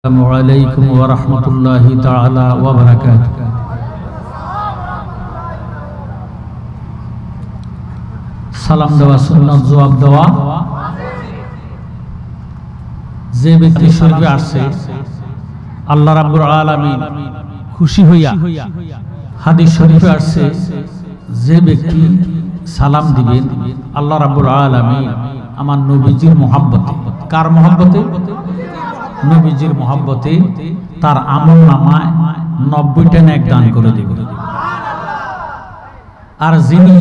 আসসালামু আলাইকুম ওয়া রাহমাতুল্লাহি তাআলা ওয়া বারাকাতুহু। সালাম দেওয়া সুন্নাত, জবাব দেওয়া। যে ব্যক্তি শরীফে আসছে আল্লাহ রাব্বুল আলামিন খুশি হইয়া, হাদিস শরীফে আসছে যে ব্যক্তি সালাম দিবেন আল্লাহ রাব্বুল আলামিন আমার নবীজির মহব্বতে, কার মহব্বতে? নবীজির মহব্বতে তার আমল নামায় 90টা নেক দান করে দেবে। আর যিনি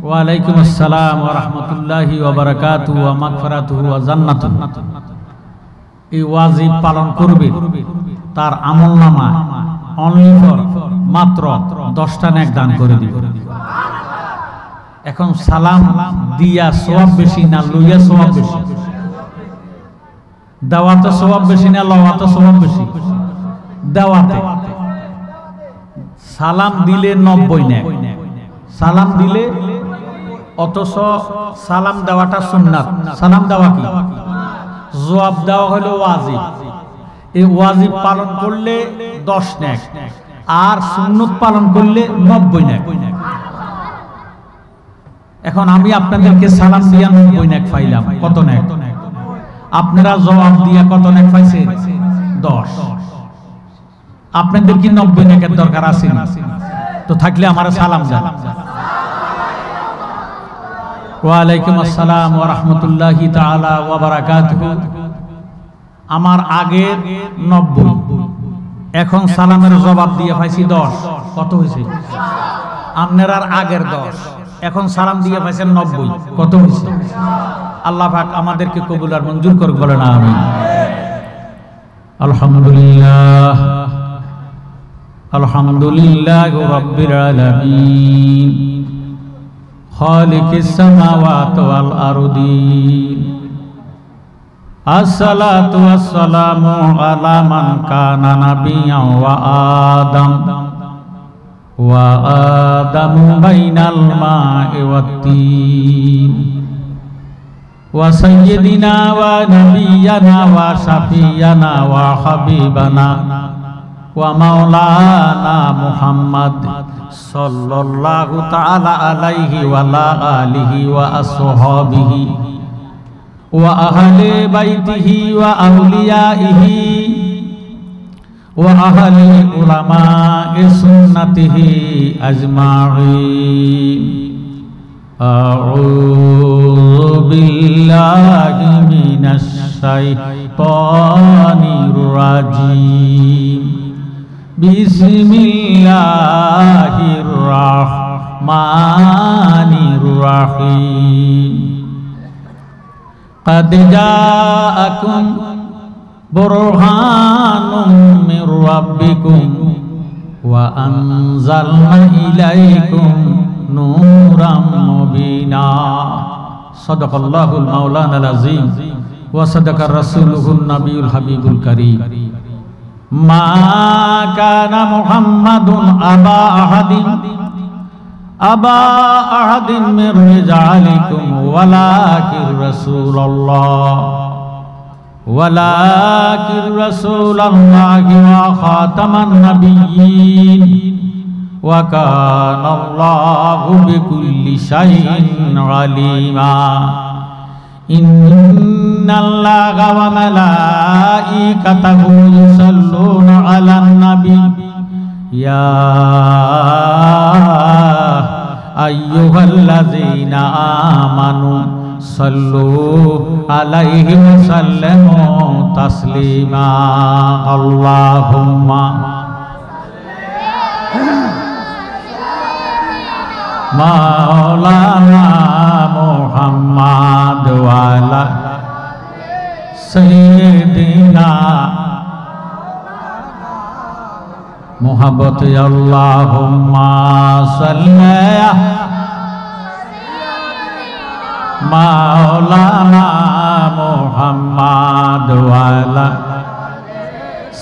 ওয়ালাইকুম আসসালাম ওয়া রাহমাতুল্লাহি ওয়া বারাকাতুহু ওয়া মাগফিরাতুহু ওয়া জান্নাতুহু এই ওয়াজিব পালন করবে, তার আমল নামায় অনলি ফর মাত্র 10টা নেক দান করে দিবে। এখন সালাম দিয়া সওয়াব বেশি না লইয়া সওয়াব বেশি? দাওয়াতে সওয়াব বেশি না লওয়াতে সওয়াব বেশি? দাওয়াতে। সালাম দিলে 90 নেক, সালাম দিলে, অথচ সালাম দেওয়াটা সুন্নাত। সালাম দেওয়া কি? জবাব দেওয়া হলো ওয়াজিব। এই ওয়াজিব পালন করলে 10 নেক, আর সুন্নত পালন করলে 90 নেক। এখন আমি আপনাদেরকে সালাম দিয়া 90 নেক পাইলাম, কত নেক? আপনারা জবাব দিয়া কত নেক পাইছেন? 10। আপনাদের কি 90 নেকের দরকার আছে না? তো থাকলে আমার সালাম দেন। ওয়ালাইকুম আসসালাম ওয়া রাহমাতুল্লাহি তাআলা ওয়া বারাকাতুহু। আমার আগের 90, এখন সালামের জবাব দিয়ে পাইছি 10। কত হয়েছে? আপনার আগের 10, এখন সালাম দিয়ে পাইছেন 90। কত হয়েছে? আল্লাহ পাক আমাদেরকে কবুল আর মঞ্জুর করুক, বলেন আমিন। আলহামদুলিল্লাহ, আলহামদুলিল্লাহি রাব্বিল আলামিন, খালিকিস সামাওয়াতি ওয়াল আরদিন। আসসালাতু ওয়াসসালামু আলা মান কানা নাবিয়্যান ওয়া আদামু বাইনাল মা'i ওয়াত তিন ওয়া সাইয়্যিদিনা ওয়া নাবিয়্যানা ওয়া শাফিয়ানা ওয়া হাবিবানা ওয়া মাওলানা মুহাম্মদ সাল্লাল্লাহু তাআলা আলাইহি ওয়া আলা আলিহি ওয়া আসহাবিহি ওয়া আহলি বাইতিহি ওয়া আউলিয়াইহি ওয়া আহলি উলামা'i সুন্নাতিহি আজমাইন। আউযু বিল্লাহি মিনাশ শাইতানির রাজীম। বিসমিল্লাহির রাহমানির রাহিম। قد جاءكم برهان من ربكم وأنزلنا إليكم نورا مبينا صدق الله المولانا العظيم وصدق رسوله النبي الحبيب الكريم ما كان محمد أبا أحد من رجالكم ولكن رسول الله وخاتم النبيين وكان الله بكل شيء عليما إن الله وملائكته يصلون على النبي يا أيها الذين آمنوا صلوا عليه وسلموا تسليما اللهم مولانا محمد وعلى سيدنا मोहब्बत अल्लाहुम्मा सल्ली मौलाना मुहम्मद वाला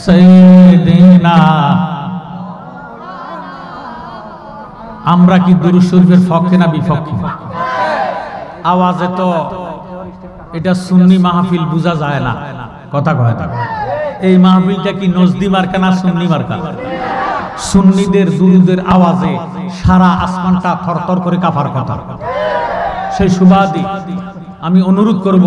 सय्यिदिना। আমরা কি দুরূদ শরীফের পক্ষে না বিপক্ষে? আওয়াজে তো এটা সুন্নি মাহফিল বোঝা যায় না, কথা কয় না। এই মাহফিলটা কি নজদি মার্কা না সুন্নি মার্কা? সুন্নিদের দুরুদের আওয়াজে সারা আসমানটা থরথর করে কাঁপার কথা। সেই সুবাদে আমি অনুরোধ করব,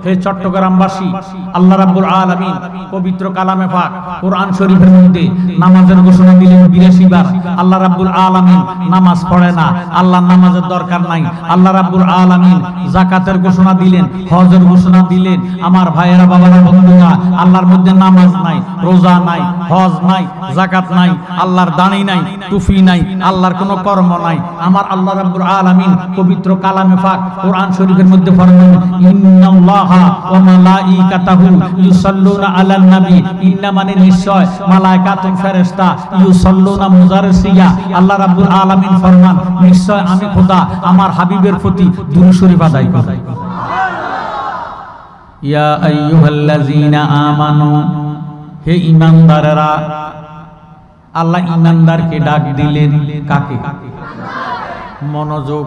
হে চট্টগ্রামবাসী, আল্লাহ রাব্বুল আলামিন পবিত্র কালামে পাক কোরআন শরীফের মধ্যে নামাজের ঘোষণা দিলেন 82 বার। আল্লাহ রাব্বুল আলামিন নামাজ পড়ে না, আল্লাহ নামাজের দরকার নাই। আল্লাহ রাব্বুল আলামিন যাকাতের ঘোষণা দিলেন, হজের ঘোষণা দিলেন। আমার ভাইয়েরা, বাবারা, বন্ধুরা, আল্লাহর মধ্যে নামাজ নাই, রোজা নাই, হজ নাই, যাকাত নাই, আল্লাহর দাড়ি নাই, টুপি নাই, আল্লাহর কোনো কর্ম নাই। আমার আল্লাহ রাব্বুল আলামিন পবিত্র কালামে পাক কোরআন শরীফের মধ্যে ইন্নাল্লাহা ওয়া মালাইকাতাহু ইউসাল্লুনা আলান নবী। ইন্না মানে নিশ্চয়, মালায়েকাতুন ফেরেশতা, ইউসাল্লুনা মুজারসিয়া। আল্লাহ রাব্বুল আলামিন ফরমান, নিশ্চয় আমি খোদা আমার হাবিবের প্রতি দুরূদ শরীফ আদায় করি। ইয়া আইয়ুহাল্লাযীনা আমানু, হে ঈমানদাররা। আল্লাহ ঈমানদারকে ডাক দিলেন কাকে? মনোযোগ।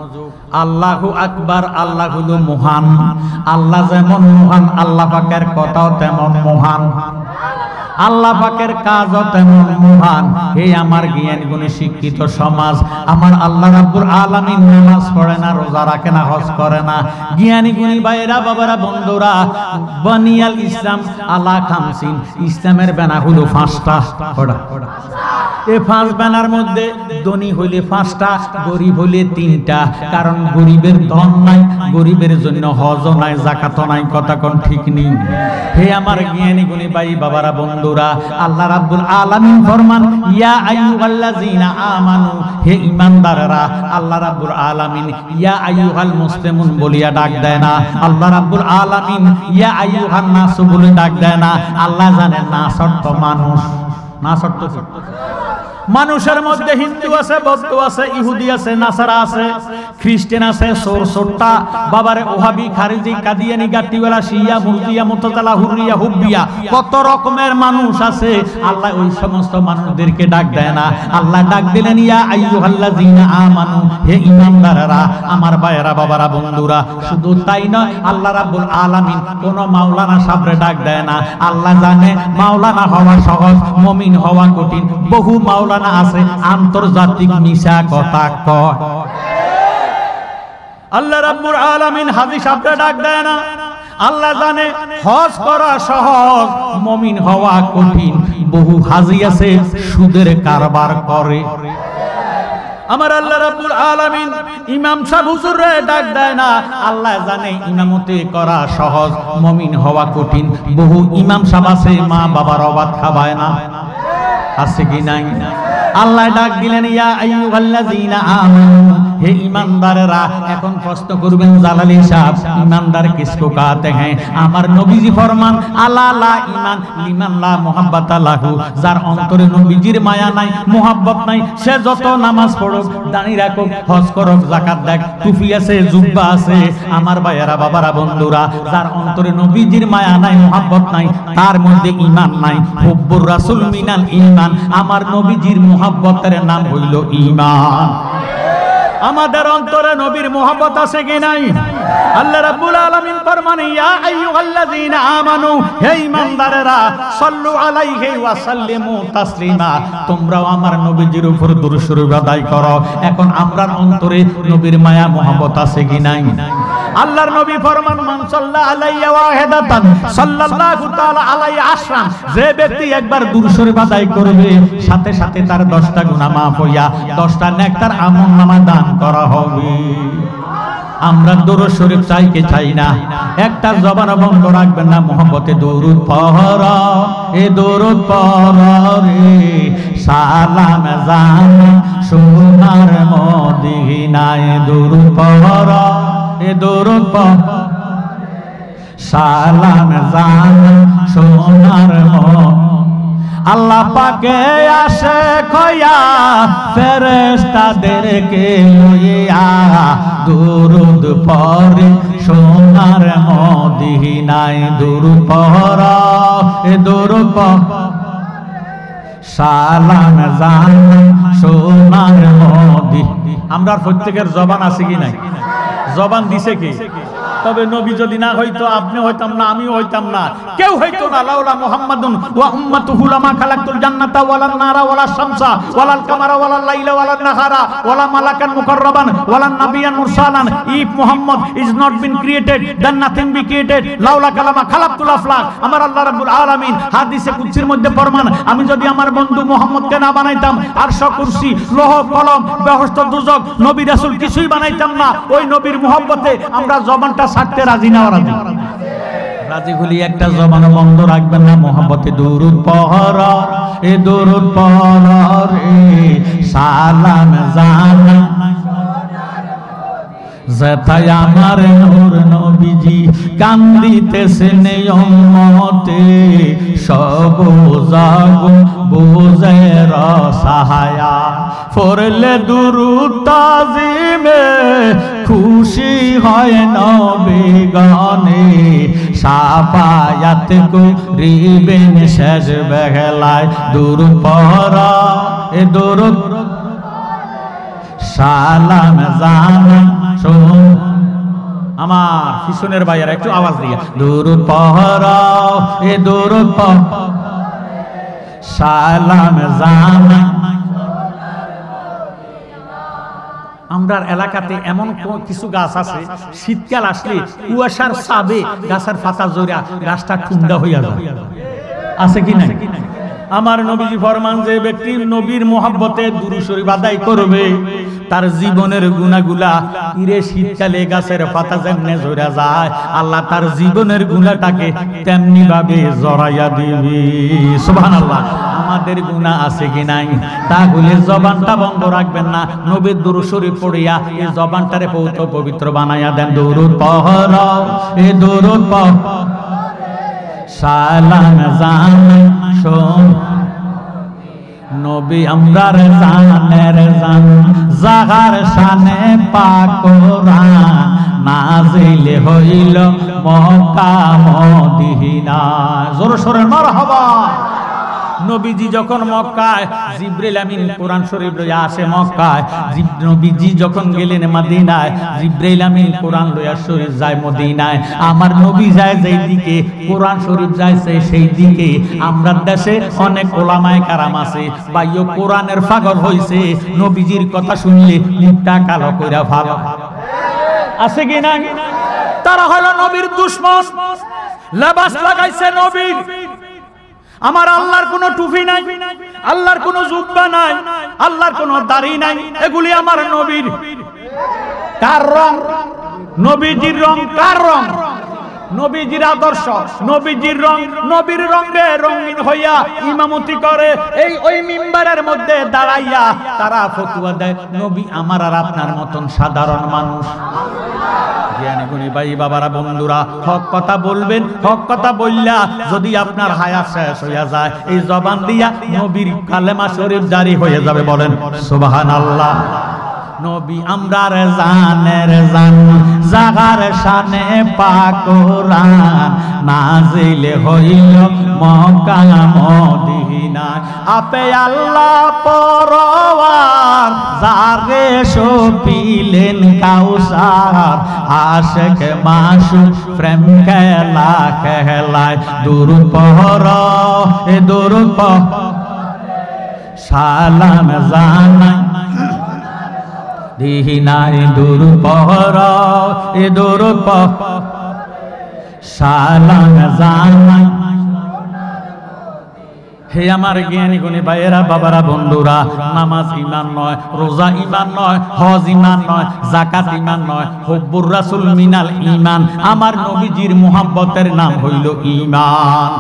আল্লাহু আকবার, আল্লাহ হলো মহান। আল্লাহ যেমন মহান, আল্লাহ পাকের কথাও তেমন মহান, আল্লাহ পাকের কাজও তেমন মহান। হে আমার জ্ঞান গুণে শিক্ষিত সমাজ, আমার আল্লাহ রাব্বুল আলামিন নামাজ পড়ে না, রোজা রাখে না, হজ করে না। জ্ঞানী গুণী ভাইরা, বাবারা, বন্ধুরা, বানিয়াল ইসলাম আলা খামসিন, ইসলামের বানা হলো 5টা। এই 5 বানার মধ্যে ধনী হইলে 5টা, গরিব হইলে 3টা। কারণ গরিবের ধন নাই, গরিবের জন্য হজও নাই, যাকাতও নাই। কথা কোন ঠিক নেই? হে আমার জ্ঞানী গুণী ভাই, বাবারা, বন্ধুরা, আল্লাহ রাব্বুল আলামিন ফরমান, ইয়া আইয়ুহাল্লাযীনা আমানু, হে ঈমানদাররা। আল্লাহ রাব্বুল আলামিন ইয়া আইয়ুহাল মুসলিমুন বলিয়া ডাক দেয় না। আল্লাহ রাব্বুল আলামিন ইয়া আইয়ুহান নাস বলে ডাক দেয় না। আল্লাহ জানেন নাস অর্থ মানুষ। নাস অর্থ মানুষের মধ্যে হিন্দু আছে, বৌদ্ধ আছে, ইহুদি আছে, নাসারা আছে, খ্রিস্টান আছে, সোর সোট্টা, বাবারে ওহাবি, খারিজি, কাদিয়ানি, গাট্টিওয়ালা, শিয়া, মুরজিয়া, মুতাজালা, হুররিয়া, হুব্বিয়া, কত রকমের মানুষ আছে। আল্লাহ ওই সমস্ত মানুষদেরকে ডাক দেয় না। আল্লাহ ডাক দিলেন ইয়া আইয়ুহাল্লাযীনা আমানু, হে ঈমানদাররা, আমার ভাইয়েরা, বাবারা, বন্ধুরা। শুধু তাই নয়, আল্লাহ রাব্বুল আলামিন কোন মাওলানা সাহেবরে ডাক দেয় না। আল্লাহ জানে মাওলানা হওয়া সহজ, মুমিন হওয়া কঠিন। বহু মাওলানা আছে আন্তর্জাতিক মিশা কথা কয়। আল্লাহ রাব্বুল আলামিন হাজী সাহেবরে ডাক দেয় না। আল্লাহ জানে হজ করা সহজ, মুমিন হওয়া কঠিন। বহু হাজী আছে সুদের কারবার করে। আমার আল্লাহ রাব্বুল আলামিন ইমাম সাহেব হুজুরে ডাক দেয় না। আল্লাহ জানে ইমামতি করা সহজ, মুমিন হওয়া কঠিন। বহু ইমাম সাহেব আছে মা বাবার অবাদ খাবায় না, আছে কি নাই? আল্লাহ ডাক দিলেন ইয়া আইয়ুহাল্লাযীনা আমানু, হে ঈমানদাররা। এখন প্রশ্ন করবেন জালালী সাহেব, ঈমানদার কিসকো কাতে हैं? আমার নবীজি ফরমান, আলা লা ঈমান লিমান লা মুহাব্বাতা লাহু। যার অন্তরে নবীজির মায়া নাই, মুহাব্বত নাই, সে যত নামাজ পড়ুক, দাঁড়ি রাখুক, হজ করুক, যাকাত দেখ, টুপি আছে, জুব্বা আছে, আমার ভাইয়েরা, বাবারা, বন্ধুরা, যার অন্তরে নবীজির মায়া নাই, মুহাব্বত নাই, তার মধ্যে ঈমান নাই। হুব্বুর রাসূল মিনাল ঈমান, আমার নবীজির মুহাব্বতের নাম হইল ঈমান। আমাদের অন্তরে নবীর মুহাব্বত আছে কি নাই? আল্লাহ রাব্বুল আলামিন ফরমান, ইয়া আইয়ুহাল্লাযীনা আমানু, হে ঈমানদারেরা, সাল্লু আলাইহি ওয়া সাল্লিমু তাসলিমা। তোমরাও আমার নবীজির উপর দুরূদ শরীফ আদায় করো। এখন আমরার অন্তরে নবীর মায়া মুহাব্বত আছে কি নাই? আল্লাহর নবী ফরমান, মান সাল্লা আলাইহি ওয়াহিদাতান সাল্লাল্লাহু তাআলা আলাইহি আশরান। যে ব্যক্তি একবার দুরূদ শরীফ আদায় করবে, সাথে সাথে তার 10টা গুনাহ মাফ হইয়া 10টা নেকটার আমলনামা দান করা হবে। আমরা দুরূদ শরীফ চাই কি চাই না? একটা জবান বন্ধ রাখবেন না। মুহাব্বতে দরুদ পড়ো, এ দরুদ পড়ো রে, সালাম জান সোনার মদিনায়। দরুদ পড়ো, এ দরুদ পড়ো, সালাম জান সোনার মদিনায়। আল্লাহ পাকে আসে খয়া ফেরেশতাদেরকে লইয়া, দুরুদ পড়ে সোনার মদিনায়। দুরুদ পড়ো, এ দরুদ পড়ো, সালাম জান সোনার মদিনায়। আমরা প্রত্যেকের জবান আছে কি নাই? জবান দিছে কি? তবে নবী যদি না হইতো আপনি হইতাম না, আমিও হইতাম না, কেউ হইতো না। লাউলা মুহাম্মাদুন ওয়া উম্মাতুহু লামা খালাকতুল জান্নাতা ওয়ালান নারা ওয়ালাস শামসা ওয়ালাল কামারা ওয়ালাল লাইলা ওয়ালান নাহারা ওয়ালা মালাকান মুকাররাবান ওয়ালান নাবিয়ান মুরসালান। If Muhammad is not been created then nothing be created. লাউলা কালামা খালাকতুল আফলাক। আমার আল্লাহ রাব্বুল আলামিন হাদিসে কুদসির মধ্যে ফরমান, আমি যদি আমার বন্ধু মুহাম্মদকে না বানাইতাম আরশ কুরসি লৌহ কলম বেহেশত দুজক নবী রাসূল কিছুই বানাইতাম না। ওই নবীর মুহাব্বতে আমরা জবানটা ছাড়তে রাজি না? রাজি? রাজি হলি একটা জবান বন্ধ রাখবেন না। মুহাব্বতে দুরূদ পড়ো, এ দুরূদ পড়ো রে, সালাম জানা যেথায় আমার নূর নবীজি কান্দিতেছেন উম্মতে, সব জাগ বুঝে রসায়া পড়লে দুরূদ তাজিমে খুশি হয় নবী গণে, শাফায়াত করিবেন শেষ বেলায়। দুরূদ পড়ো, এ দুরূদ সালাম জানা শোন। আমার পিছনের ভাইয়ারা একটু আওয়াজ দিয়া দুরূদ পড়ো, এ দুরূদ পড়ো, সালাম জানা। আমরার এলাকাতে এমন কিছু গাছ আছে, শীতকাল আসলে কুয়াশার চাপে গাছের পাতা জড়া গাছটা ঠান্ডা হইয়া যায়, আছে কি নাই? আমার নবীজি ফরমান, যে ব্যক্তি নবীর মুহাব্বতে দুরূদ শরীফ আদায় করবে তার জীবনের গুনাহগুলা ইরে শীতকালে গাছের পাতা যেমনে ঝরা যায়, আল্লাহ তার জীবনের গুনাহটাকে তেমনি ভাবে জড়াইয়া দিবে। সুবহানাল্লাহ। আমাদের গুনাহ আছে কি নাই? তাহলে জবানটা বন্ধ রাখবেন না। নবীর দুরূদ শরীফ পড়িয়া এই জবানটারে পবিত্র বানাইয়া দেন। দুরূদ পড়ো, এ দুরূদ পড়ো, সালাম জানা শোন। নবী আমরার জানের জান, জাগার শানে পাক কোরআন নাজিল হইল মক্কা মদিনা। জোরে সোরে মারহাবা। নবীজি যখন মক্কায়, জিবরিল আমিন কোরআন শরীফ লইয়া আসে মক্কায়। নবীজি যখন গেলেন মদিনায়, জিবরিল আমিন কোরআন লইয়া শরীফ যায় মদিনায়। আমার নবী যায় যেই দিকে, কোরআন শরীফ যাইছে সেই দিকে। আমরা দেশে অনেক ওলামায়ে কারাম আছে, ভাইও কোরআনের পাগল হইছে, নবীজির কথা শুনলে মুখটা কালো কইরা ভালো আছে কি না? তারা হলো নবীর দুশমন, লেবাস লাগাইছে নবীর। আমার আল্লাহর কোনো টুপি নাই, আল্লাহর কোনো জুব্বা নাই, আল্লাহর কোনো দাড়ি নাই, এগুলি আমার নবীর। কার রং? নবীজির রং। কার রং? নবীজির আদর্শ, নবীজির রং। নবীর রঙে রঙিন হইয়া ইমামতি করে এই ওই মিম্বারের মধ্যে দাঁড়াইয়া তারা ফতোয়া দেয়, নবী আমার আর আপনার মতন সাধারণ মানুষ। জ্ঞানী গুণী ভাই বাবারা বন্ধুরা, হক কথা বলবেন। হক কথা বললা যদি আপনার হায়াত শেষ হইয়া যায়, এই জবান দিয়া নবীর কালেমা শরীফ জারি হয়ে যাবে। বলেন সুবহানাল্লাহ। নবী আমরার জানের জান, জাগার শানে পাক কোরআন নাজিল হইল মক্কা মদিনা। আপে আল্লাহ পরওয়ার যারে শোপিলেন কাউসার, আশিক মাশুক প্রেম খেলা খেলায়। দুরূদ পড়ো, এ দুরূদ পড়ো, সালাম জানাই দিহিনাই। দুরূদ পড়ো, এ দুরূদ পড়ো, সালাম জানাই। হে আমার জ্ঞানী গুণী ভাইয়েরা বাবারা বন্ধুরা, নামাজ ঈমান নয়, রোজা ঈমান নয়, হজ ঈমান নয়, যাকাত ঈমান নয়, হুব্বুর রাসূল মিনাল ঈমান। আমার নবীজির মুহাব্বতের নাম হইল ঈমান।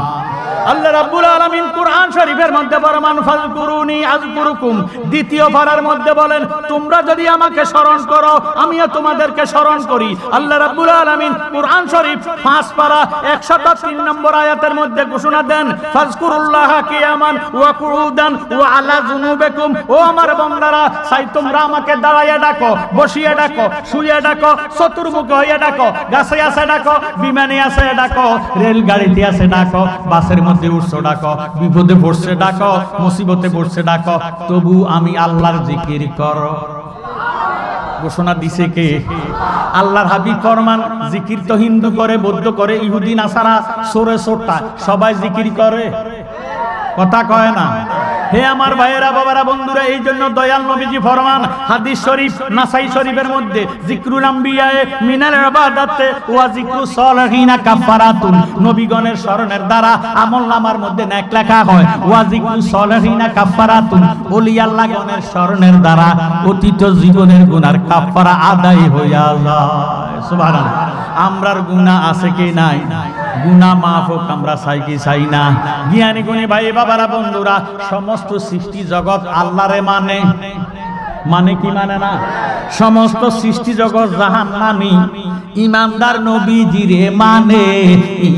আল্লাহ রাব্বুল আলামিন কুরআন শরীফের মধ্যে ফরমান, ফাযকুরুনি আযকুরুকুম। দ্বিতীয় পারার মধ্যে বলেন, তোমরা যদি আমাকে স্মরণ করো আমিও তোমাদেরকে স্মরণ করি। আল্লাহ রাব্বুল আলামিন কুরআন শরীফ 5 পারা 103 নম্বর আয়াতের মধ্যে ঘোষণা দেন, ফাযকুরুল্লাহা কিয়ামান ওয়া কুউদান ওয়া আলা যুনুবিকুম। ও আমার বান্দারা, চাই তোমরা আমাকে দাঁড়াইয়া ডাকো, বসিয়ে ডাকো, শুয়ে ডাকো, চতুর্মুখী হইয়া ডাকো, গাছে আছে ডাকো, বিমানে আছে ডাকো, রেলগাড়িতে আছে ডাকো, বাসের মধ্যে উঠছো ডাকো, বিপদে পড়ছে ডাকো, মুসিবতে পড়ছে ডাকো, তবু আমি আল্লাহর জিকির করো। ঘোষণা দিছে কে? আল্লাহর হাবিব ফরমান, জিকির তো হিন্দু করে, বৌদ্ধ করে, ইহুদি নাসারা সোরে সোটা সবাই জিকির করে, কথা কয় না। হে আমার ভাইয়েরা, বাবারা, বন্ধুরা, এই জন্য দয়াল নবীজি ফরমান হাদিস শরীফ নাসাই শরীফের মধ্যে, জিকরুল আম্বিয়ায়ে মিনাল ইবাদাতে ওয়া জিকরুস সালিহিনা কাফারাতুন, নবীগণের স্মরণের দ্বারা আমলনামার মধ্যে নেক লেখা হয়। ওয়া জিকরুস সালিহিনা কাফারাতুন, ওলি আল্লাহগণের স্মরণের দ্বারা অতীত জীবনের গুনার কাফারা আদায় হইয়া যায়। সুবহানাল্লাহ। আমরার গুনাহ আছে কি নাই? গুনাহ মাফ হোক আমরা চাই কি চাই না? জ্ঞানী গুণী ভাই বাবারা, বন্ধুরা, সমস্ত সৃষ্টি জগৎ আল্লাহরে মানে, মানে কি মানে না? সমস্ত সৃষ্টি জগৎ জাহান্নামী, ইমানদার নবীজিরে মানে,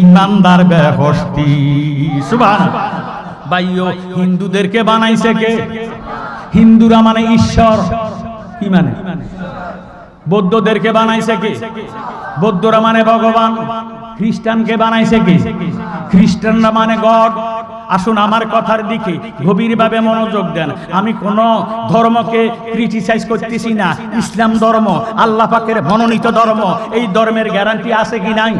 ইমানদার বেহেশতি। সুবহানাল্লাহ। ভাইও, হিন্দুদেরকে বানাইছে কে? হিন্দুরা মানে ঈশ্বর, কি মানে? বৌদ্ধদেরকে বানাইছে কে? বৌদ্ধরা মানে ভগবান। খ্রিস্টানকে বানাইছে কে? খ্রিস্টানরা মানে গড। আসুন আমার কথার দিকে গভীরভাবে মনোযোগ দেন। আমি কোন ধর্মকে ক্রিটিসাইজ করতেছি না। ইসলাম ধর্ম আল্লাহ পাকের মনোনীত ধর্ম। এই ধর্মের গ্যারান্টি আছে কি নাই?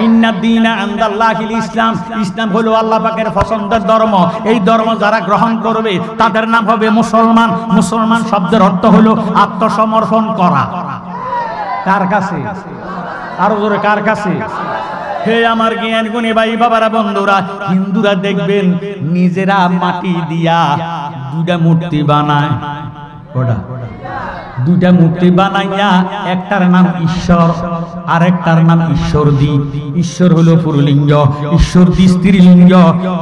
ইন্নাদ দীনা ইনদাল্লাহিল ইসলাম। ইসলাম হলো আল্লাহ পাকের পছন্দের ধর্ম। এই ধর্ম যারা গ্রহণ করবে তাদের নাম হবে মুসলমান। মুসলমান শব্দের অর্থ হলো আত্মসমর্পণ করা। কার কাছে? আরো জোরে, কার কাছে? হে আমার জ্ঞান গুণী ভাই বাবারা, বন্ধুরা, হিন্দুরা দেখবেন নিজেরা মাটি দিয়া দুইটা মূর্তি বানায়। কটা? দুইটা মূর্তি বানাইয়া একটার নাম ঈশ্বর আর একটার নাম ঈশ্বরদী। ঈশ্বর হলো পুরুলিঙ্গ, ঈশ্বরদী স্ত্রীলিঙ্গ।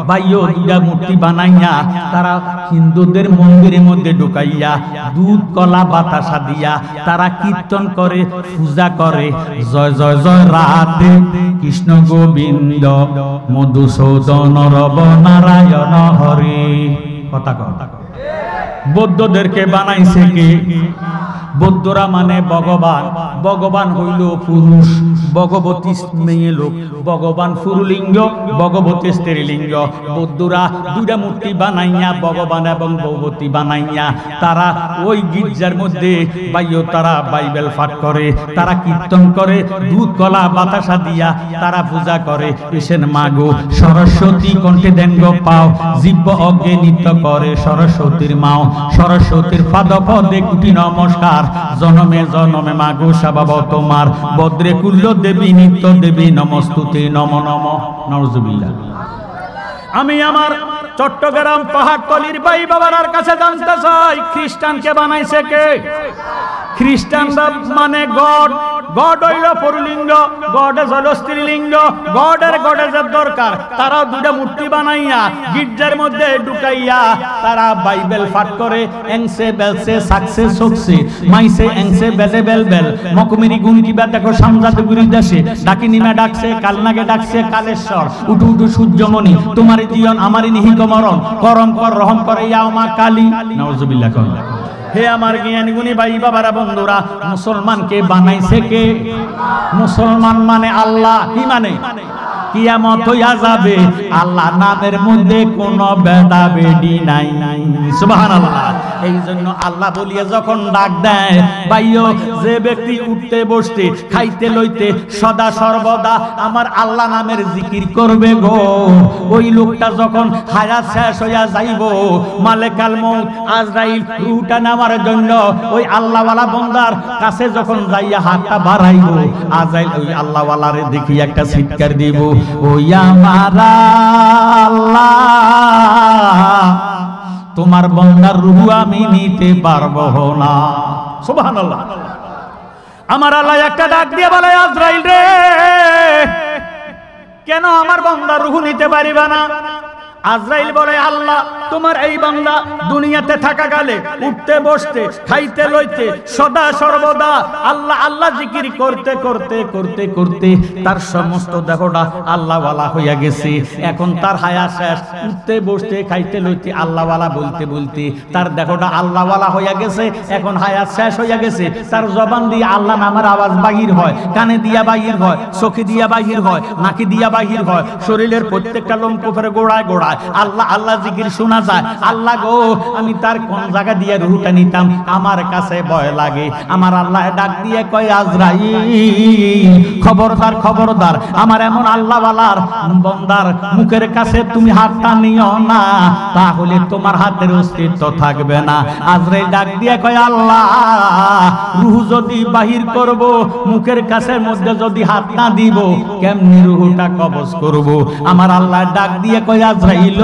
ভাইও, দুইটা মূর্তি বানাইয়া তারা হিন্দুদের মন্দিরের মধ্যে ঢুকাইয়া দুধ কলা বাতাসা দিয়া তারা কীর্তন করে, পূজা করে, জয় জয় জয় রাধে কৃষ্ণ গোবিন্দ মধুসূদন রব নারায়ণ হরে। কথা কথা। বৌদ্ধদেরকে বানাইছে কে? বৌদ্ধরা মানে ভগবান। ভগবান হইল পুরুষ, ভগবতী মেয়ে লোক। ভগবান পুরুলিঙ্গ, ভগবতী স্ত্রীলিঙ্গ। বৌদ্ধরা দুইটা মূর্তি বানাইয়া, ভগবান এবং ভগবতী বানাইয়া, তারা ওই গির্জার মধ্যে বাইও তারা বাইবেল পাঠ করে, তারা কীর্তন করে, দুধ কলা বাতাসা দিয়া তারা পূজা করে। এসেন মাগো সরস্বতী কণ্ঠে দেন গো পাও, জিব্ব অজ্ঞে নৃত্য করে সরস্বতীর মাও। সরস্বতীর পাদ পদে কুটি নমস্কার, জনমে জনমে মাগো স্বভাব তোমার। বদ্রে কুল্য দেবী নিত্য দেবী নমস্তুতে নম নম। নাউজুবিল্লাহ। আমি আমার চট্টগ্রাম পাহাড়তলির ভাই বাবার কাছে জানতে চাই, খ্রিস্টানকে বানাইছে কে? খ্রিস্টানরা মানে গড। গড হইল পুরুলিঙ্গ, গডেজ হলো স্ত্রীলিঙ্গ। গডের গডেজের দরকার। তারা দুটা মূর্তি বানাইয়া গির্জার মধ্যে ঢুকাইয়া তারা বাইবেল পাঠ করে। এংসে বেলসে সাকসে সকসে মাইসে এংসে বেজে বেল বেল মকুমেরি গুণ কিবা দেখো সামজাতে গুরি দেশে ডাকি নিমে ডাকছে কালনাগে ডাকছে কালেশ্বর। উঠু উঠু সূর্যমণি তোমারই জীবন আমারই নিহিত মরণ। করম কর রহম করে ইয়া মা কালী। নাউজুবিল্লাহ। হে আমার জ্ঞানী গুণী ভাই বাবারা, বন্ধুরা, মুসলমানকে বানাইছে কে? মুসলমান মানে আল্লাহ। কি মানে? কিয়ামত হইয়া যাবে আল্লাহ নামের মধ্যে কোনো বেদা বেডি নাই। সুবহানাল্লাহ। এই জন্য আল্লাহ বলিয়া যখন ডাক দেয়, ভাইও, যে ব্যক্তি উঠতে বসতে খাইতে লইতে সদা সর্বদা আমার আল্লাহ নামের জিকির করবে গো, ওই লোকটা যখন হায়াত শেষ হইয়া যাইব, মালেকাল মউত আজরাইল রূহটা নেওয়ার জন্য ওই আল্লাহওয়ালা বান্দার কাছে যখন যাইয়া হাতটা বাড়াইব, আজরাইল ওই আল্লাহওয়ালারে দেখি একটা চিৎকার দিব, ওই আমার আল্লাহ তোমার বান্দার রূহ আমি নিতে পারবো না। সুবহানাল্লাহ। আমার আল্লাহ একটা ডাক দিয়ে বলে, আজরাইল রে, কেন আমার বান্দার রূহ নিতে পারিবা না? আজরাইল বলে, আল্লাহ তোমার এই বান্দা দুনিয়াতে থাকা কালে উঠতে বসতে খাইতে লইতে সদা সর্বদা আল্লাহ আল্লাহ জিকির করতে করতে করতে করতে তার সমস্ত দেহটা আল্লাহওয়ালা হইয়া গেছে। এখন তার হায়াত শেষ, উঠতে বসতে খাইতে লইতে আল্লাহওয়ালা বলতে বলতে তার দেহটা আল্লাহওয়ালা হইয়া গেছে। এখন হায়াত শেষ হইয়া গেছে, তার জবান দিয়ে আল্লাহ নামের আওয়াজ বাহির হয়, কানে দিয়া বাহির হয়, চোখে দিয়া বাহির হয়, নাকি দিয়া বাহির হয়, শরীরের প্রত্যেকটা লোমকূপের গোড়ায় গোড়ায় আল্লাহ আল্লাহ জিকির শোনা যায়, আল্লাহ গো আমি তার কোন জায়গা দিয়ে রুহটা নিতাম আমার কাছে ভয় লাগে। আমার আল্লাহ ডাক দিয়ে কয় আজরাইল খবরদার খবরদার, আমার এমন আল্লাহওয়ালার বান্দার মুখের কাছে তুমি হাতটা নিও না, তাহলে তোমার হাতের অস্তিত্ব থাকবে না। আজরাইল ডাক দিয়ে কয় আল্লাহ রূহ যদি বাহির করব, মুখের কাছের মধ্যে যদি হাত না দিব, কেমনি রূহটা কবজ করব? আমার আল্লাহ ডাক দিয়ে কয় আজরাইল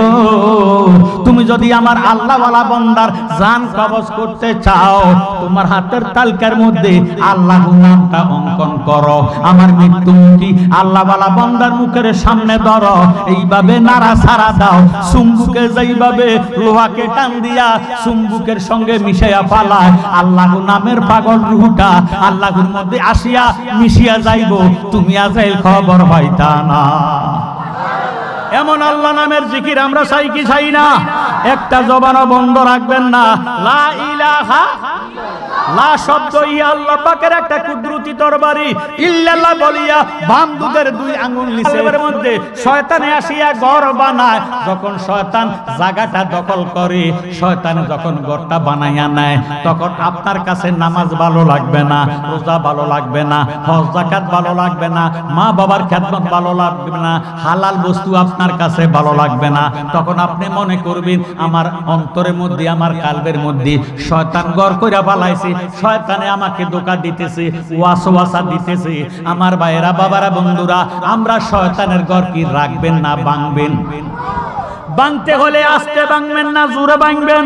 তুমি যদি আমার আল্লাহওয়ালা বান্দার জান কবজ করতে চাও, তোমার হাতের তালকার মধ্যে আল্লাহ নামটা অঙ্কন করো, আমার মৃত্যুমুখী আল্লাহওয়ালা বান্দার মুখের সামনে ধরো, এইভাবে নাড়া ছাড়া দাও, চুম্বুকে যেইভাবে লোহাকে টান দিয়া চুম্বুকের সঙ্গে মিশাইয়া ফালায়, আল্লাহ নামের পাগল রূহটা আল্লাহর মধ্যে আসিয়া মিশিয়া যাইব, তুমি আজরাইল খবর পাইতা না। এমন আল্লাহ নামের জিকির আমরা চাই কি চাই না? একটা জবানও বন্ধ রাখবেন না। লা ইলাহা লা শব্দ ইয়া আল্লাহ পাকের একটা কুদরতি তরবারি, ইল্লাল্লাহ বলিয়া বাম দুধের দুই আঙ্গুল নিচের মধ্যে শয়তানে আসিয়া ঘর বানায়। যখন শয়তান জায়গাটা দখল করে, শয়তান যখন ঘরটা বানাইয়া নেয়, তখন আপনার কাছে নামাজ ভালো লাগবে না, রোজা ভালো লাগবে না, হজ যাকাত ভালো লাগবে না, মা বাবার খেদমত ভালো লাগবে না, হালাল বস্তু আপনার কাছে ভালো লাগবে না। তখন আপনি মনে করবেন আমার অন্তরের মধ্যে, আমার কালবের মধ্যে শয়তান ঘর কইরা বালাইছে, শয়তানে আমাকে ধোঁকা দিতেছে, ওয়াসওয়াসা দিতেছে। আমার ভাইয়েরা বাবারা বন্ধুরা, আমরা শয়তানের ঘর কি রাখবেন না ভাঙবেন? ভাঙতে হলে আস্তে ভাঙবেন না জোরে ভাঙবেন?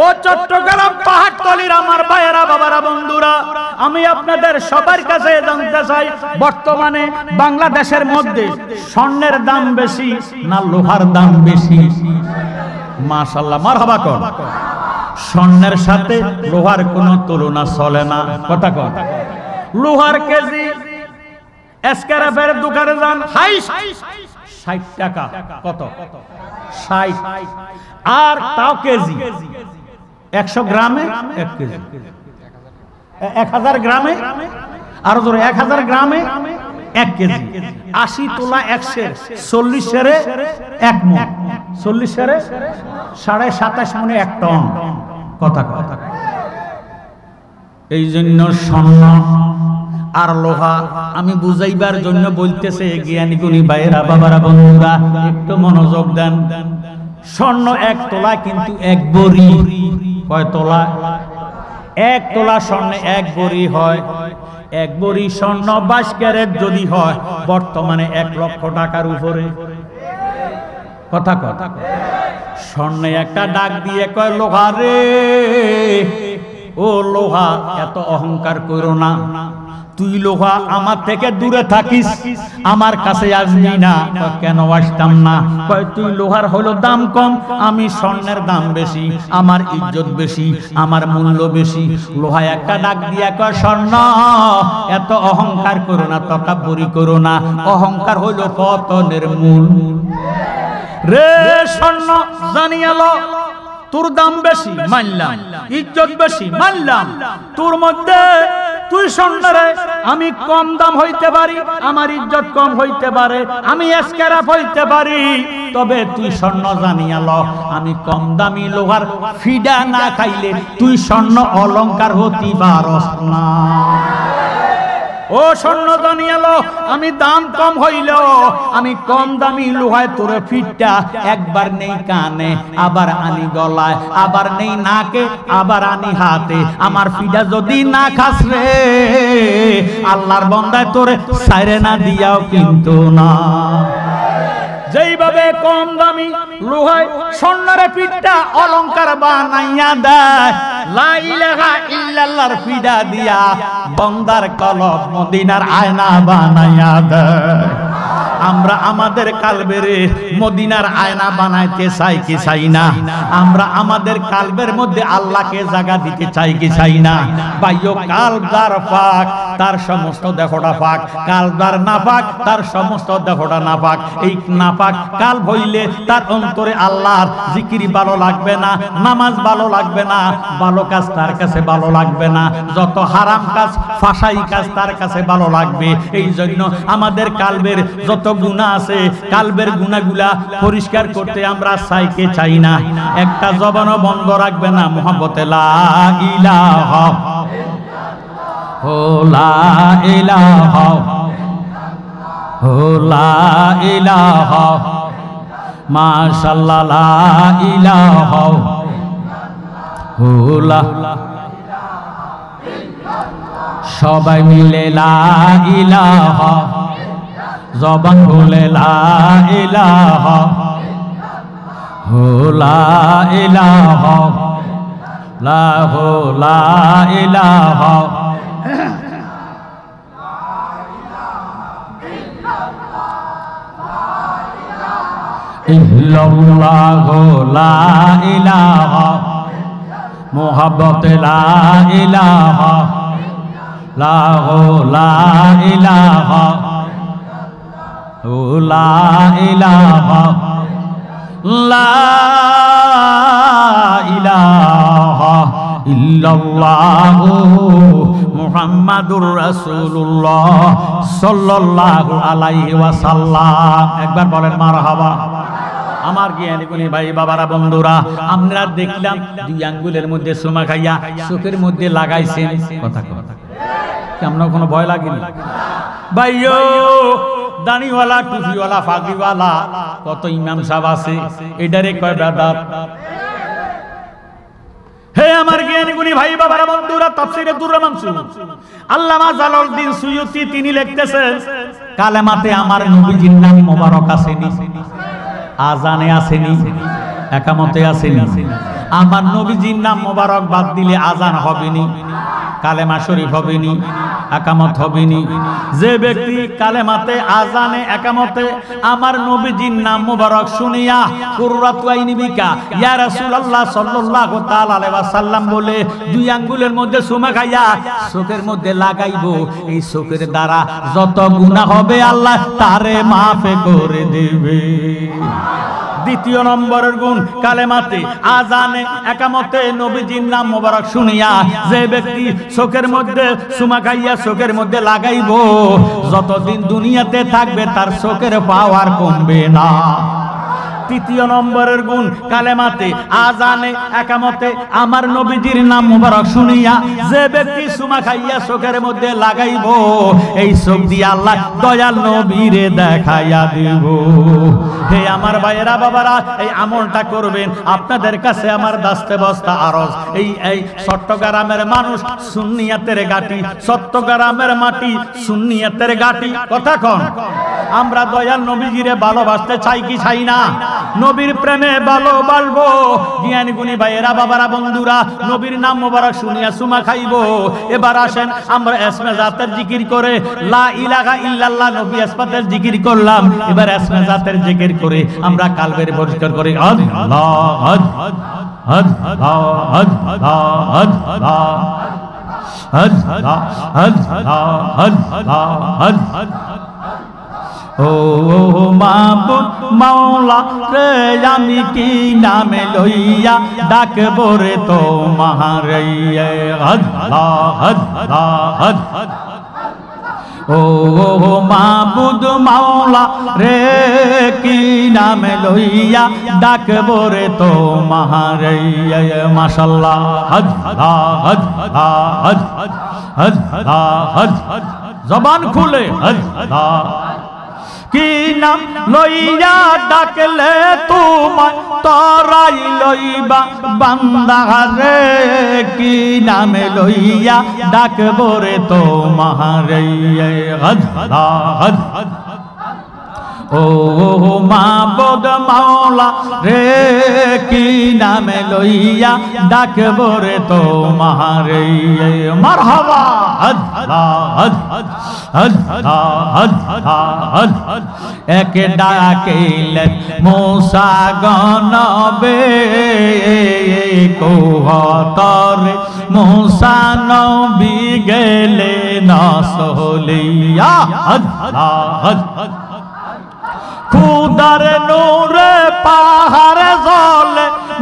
ও চট্টগ্রাম পাহাড়তলির আমার ভাইয়েরা বাবারা বন্ধুরা, আমি আপনাদের সবার কাছে জানতে চাই, বর্তমানে বাংলাদেশের মধ্যে স্বর্ণের দাম বেশি না লোহার দাম বেশি? মাশাআল্লাহ, মারহাবা কর। স্বর্ণের সাথে লোহার কোনো তুলনা চলে না, কথা কর। লোহার কেজি এসকেরাফের দোকানে যান, 60 টাকা। কত? 60। আর তাও কেজি 100 গ্রামে 1 কেজি, 1000 গ্রামে আর 1000 গ্রামে 1 কেজি। 80 তোলা 1 সের, 40 সেরে 1 মণ, 40 সেরে 27.5 মণে 1 টন। কথা কথা। এই জন্য স্বর্ণ আর লোহা আমি বুঝাইবার জন্য বলতেছে, জ্ঞানী গুণী ভাইয়েরা বাবারা বন্ধুরা একটু মনোযোগ দেন। স্বর্ণ 1 তোলা কিন্তু 1 বড়ি। কয় তোলা? 1 তোলা স্বর্ণে 1 বড়ি হয়। 1 বড়ি স্বর্ণ 22 ক্যারেট যদি হয়, বর্তমানে 1 লক্ষ টাকার উপরে। কথা কথা। স্বর্ণে একটা ডাক দিয়ে কয় লোহা রে, ও লোহা এত অহংকার করো না, তুই লোহা আমার থেকে দূরে থাকিস, আমার কাছে আসবি না। কেন আসতাম না? কয় তুই লোহার হলো দাম কম, আমি স্বর্ণের দাম বেশি, আমার ইজ্জত বেশি, আমার মূল্য বেশি। লোহা একটা ডাক দিয়া কয় স্বর্ণ এত অহংকার করো না, তকাব্বুরি করো না, অহংকার হইল পতনের মূল। রে স্বর্ণ জানিয়া লো, তোর দাম বেশি মানলাম, ইজ্জত বেশি মানলাম, তোর মধ্যে তুই স্বর্ণরে আমি কম দাম হইতে পারি, আমার ইজ্জত কম হইতে পারে, আমি এসকেরাফ হইতে পারি, তবে তুই স্বর্ণ জানিয়া ল, আমি কম দামি লোহার ফিডা না খাইলে তুই স্বর্ণ অলংকার হতে পারস না। ও স্বর্ণ জানিয়া লো, আমি দাম কম হইলেও আমি কম দামি লোহায় তোর ফিটটা একবার নেই কানে, আবার আনি গলায়, আবার নেই নাকে, আবার আনি হাতে। আমার ফিডা যদি না খাস রে, আল্লাহর বান্দায় তোরে ছাইরে না দিয়াও কিন্তু না। যেইভাবে কম দামি লোহায় স্বর্ণের ফিটটা অলংকার বানাইয়া দেয়, লা ইলাহা ইল্লাল্লাহর ফিডা দিয়া বান্দার কলব মদিনার আয়না বানাইয়া দেয়। আমরা আমাদের কালবেরে মদিনার আয়না বানাইতে চাই কি চাই না? আমরা আমাদের কালবের মধ্যে আল্লাহকে জায়গা দিতে চাই কি চাই না? বাইও কালদার পাক, তার সমস্ত দেহটা পাক, কালদার না পাক, তার সমস্ত দেহটা না পাক। এই না পাক কাল হইলে তার অন্তরে আল্লাহর জিকির ভালো লাগবে না, নামাজ ভালো লাগবে না, ভালো কাজ তার কাছে ভালো লাগবে না, যত হারাম কাজ ফাসাই কাজ তার কাছে ভালো লাগবে। এই জন্য আমাদের কালবের যত গুনাহ আছে কালবের গুনাহগুলা পরিষ্কার করতে আমরা চাইকে চাই না একটা জবানও বন্ধ রাখবে না মুহাব্বতে লা ইলাহা ও লা ইলাহা ও লা ইলাহা মাশাআল্লাহ লা ইলাহা ও লা সবাই মিলে লা ইলাহা জবান খুলে লা ইলাহা ও লা ইলাহা লা হো লা ইলাহা ইল্লাল্লাহু লা ইলাহা মুহাব্বত লা ইলাহা লা হো লা ইলাহা ও লা ইলাহা লা ইলাহা ইল্লাল্লাহু মুহাম্মাদুর রাসূলুল্লাহ সাল্লাল্লাহু আলাইহি ওয়াসাল্লাম একবার বলেন মারহাবা আমার জ্ঞানী গুণী ভাই বাবারা বন্ধুরা আমরা দেখলাম দুই আঙ্গুলের মধ্যে সুমা খাইয়া চোখের মধ্যে লাগাইছেন কথা কথা আমরা কোনো ভয় লাগেনি ভাইও দাড়িওয়ালা টুপিওয়ালা ফাগিওয়ালা কত ইমাম সাহেব আছে এটারে কয় বেদাত হে আমার জ্ঞানী গুণী ভাই বাবারা বন্ধুরা তাফসীরে দুররা মানসুর আল্লামা জালালউদ্দিন সুয়ুতী তিনি লিখতেছেন কালেমাতে আমার নবীজির নাম মোবারক আসেনি আজানে আসেনি একামতে আসেনি আমার নবীজির নাম মোবারক বাদ দিলে আজান হবেনি কালেমা শরীফ হবেনি একামত হবেনি যে ব্যক্তি কালেমাতে আজানে একামতে আমার নবীজির নাম মোবারক শুনিয়া কুররাতু আইনি বিকা ইয়া রাসূলুল্লাহ সাল্লাল্লাহু তাআলা আলাইহি ওয়াসাল্লাম বলে দুই আঙ্গুলের মধ্যে সুমা খাইয়া চোখের মধ্যে লাগাইবো এই চোখের দ্বারা যত গুনাহ হবে আল্লাহ তারে মাফ করে দিবে দ্বিতীয় নম্বরের গুণ কালেমাতে আজানে একামতে নবীজির নাম মোবারক শুনিয়া যে ব্যক্তি চোখের মধ্যে সুমা খাইয়া চোখের মধ্যে লাগাইবো যতদিন দুনিয়াতে থাকবে তার চোখের পাওয়ার কমবে না তৃতীয় নম্বরের গুণ কালেমাতে আজানে একামতে আমার নবীজির নাম মোবারক শুনিয়া যে ব্যক্তি সুমা খাইয়া চোখের মধ্যে লাগাইবো এই চোখ দিয়ে আল্লাহ দয়াল নবীরে দেখাইয়া দিব হে আমার ভাইয়েরা বাবারা এই আমলটা করবেন আপনাদের কাছে আমার দাস্তে বস্তা আরজ এই চট্টগ্রামের মানুষ সুন্নিয়াতের গাটি চট্টগ্রামের মাটি সুন্নিয়াতের গাটি কথা কন আমরা দয়াল নবীজিরে ভালোবাসতে চাই কি চাই না নবীর প্রেমে ভালোবাসবো জ্ঞানী গুণী ভাইয়েরা বাবারা বন্ধুরা নবীর নাম মোবারক শুনিয়া সুমা খাইবো এবার আসেন আমরা ইসমে জাতের জিকির করে লা ইলাহা ইল্লাল্লাহ নবী ইসমাতের জিকির করলাম এবার ইসমে জাতের জিকির করে আমরা কালবের পরিষ্কার করি আল্লাহ ও মাবুদ মাওলা রে আমি কি নামে লইয়া ডাকবো রে তোমারে আল্লাহ আল্লাহ ও মাবুদ মাওলা রে কি নামে লইয়া ডাকবো রে তোমারে মাশাআল্লাহ আল্লাহ আল্লাহ জবান খুলে আল্লাহ কি নাম লইয়া ডাকলে তোমায় তরাই লইবা বান্দা রে কি নামে লইয়া ডাকবো রে তোমারে আল্লাহ ও মাবুদ মাওলা রে কি নামে লইয়া ডাকবো রে তোমারে মারহাবা এক ডাকিলেন মুসা গনবে কোহতরে মুসা নবী গেলে না সলিয়া খুদার নূরে পাহাড় জলে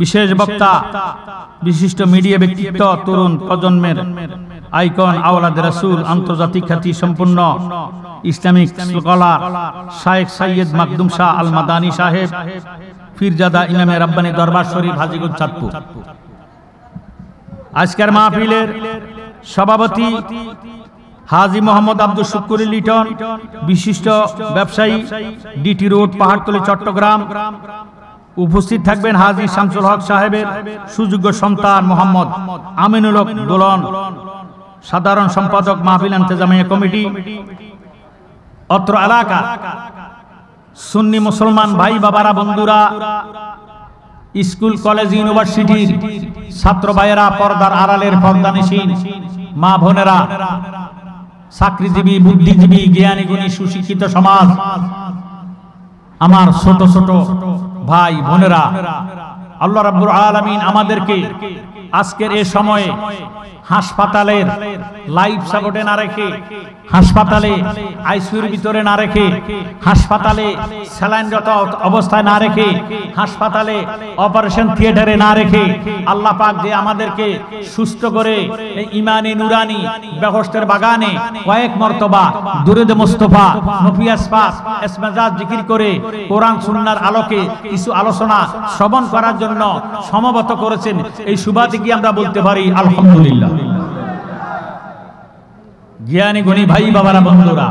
বিশেষ বক্তা, বিশিষ্ট মিডিয়া ব্যক্তিত্ব, তরুণ প্রজন্মের আইকন, আওলাদ রাসূল, আন্তর্জাতিক খ্যাতি সম্পন্ন ইসলামিক স্কলার শায়েখ সৈয়দ মাকদুম শাহ আল মাদানী সাহেব, পীরজাদা ইমামে রাব্বানী দরবার শরীফ হাজীগঞ্জ চাঁদপুর। আজকের মাহফিলের সভাপতি হাজী মোহাম্মদ আব্দুল শুকুর লিটন, বিশিষ্ট ব্যবসায়ী, ডিটি রোড, পাহাড়তলী, চট্টগ্রাম। উপস্থিত থাকবেন হাজী শামসুল হক সাহেবের সুযোগ্য সন্তান মোহাম্মদ আমিনুল হক দোলন, সাধারণ সম্পাদক মাহফিল ইন্তেজামিয়া কমিটি। অত্র এলাকা সুন্নি মুসলমান ভাই বাবারা, বন্ধুরা, স্কুল কলেজ ইউনিভার্সিটির ছাত্র ভাইয়েরা, পর্দার আড়ালের পর্দানিশীন মা বোনেরা, চাকরিজীবী, বুদ্ধিজীবী, জ্ঞানী গুণী সুশিক্ষিত সমাজ, আমার ছোট ছোট ভাই বোনেরা, আল্লাহ রাব্বুল আলামিন আমাদেরকে আজকের এই সময়ে হাসপাতালের লাইফ সাপোর্টে না রেখে, হাসপাতালে আইসিইউর ভিতরে না রেখে, হাসপাতালে স্যালাইনরত অবস্থায় না রেখে, হাসপাতালে অপারেশন থিয়েটারে না রেখে আল্লাহ পাক যে আমাদেরকে সুস্থ করে এই ইমানি নুরানি বেহেশতের বাগানে কয়েক মর্তবা দুরুদ মুস্তাফা, নফিয়াস পাক, ইসমাজাত জিকির করে কোরআন সুন্নাহর আলোকে কিছু আলোচনা শ্রবণ করার জন্য সমবেত করেছেন। এই সুবাদে কি আমরা বলতে পারি আলহামদুলিল্লাহ। জ্ঞানী গুণী ভাই বাবারা, বন্ধুরা,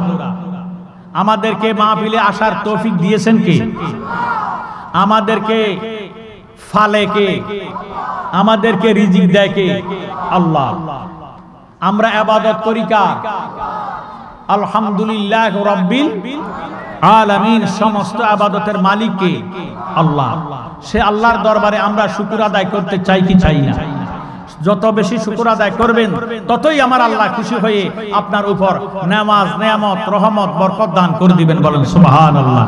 আমাদেরকে মাহফিলে আসার তৌফিক দিয়েছেন কে? আমাদেরকে ফালে কে? আমাদেরকে রিজিক দেয় কে? আল্লাহ। আমরা ইবাদত করি কার? আলহামদুলিল্লাহ রাব্বিল আলামিন। সমস্ত ইবাদতের মালিক কে? আল্লাহ। সে আল্লাহর দরবারে আমরা শুকর আদায় করতে চাই কি চাই না? যত বেশি শুকর আদায় করবেন ততই আমার আল্লাহ খুশি হয়ে আপনার উপর নামাজ, নেয়ামত, রহমত, বরকত দান করে দিবেন। বলেন সুবহানাল্লাহ।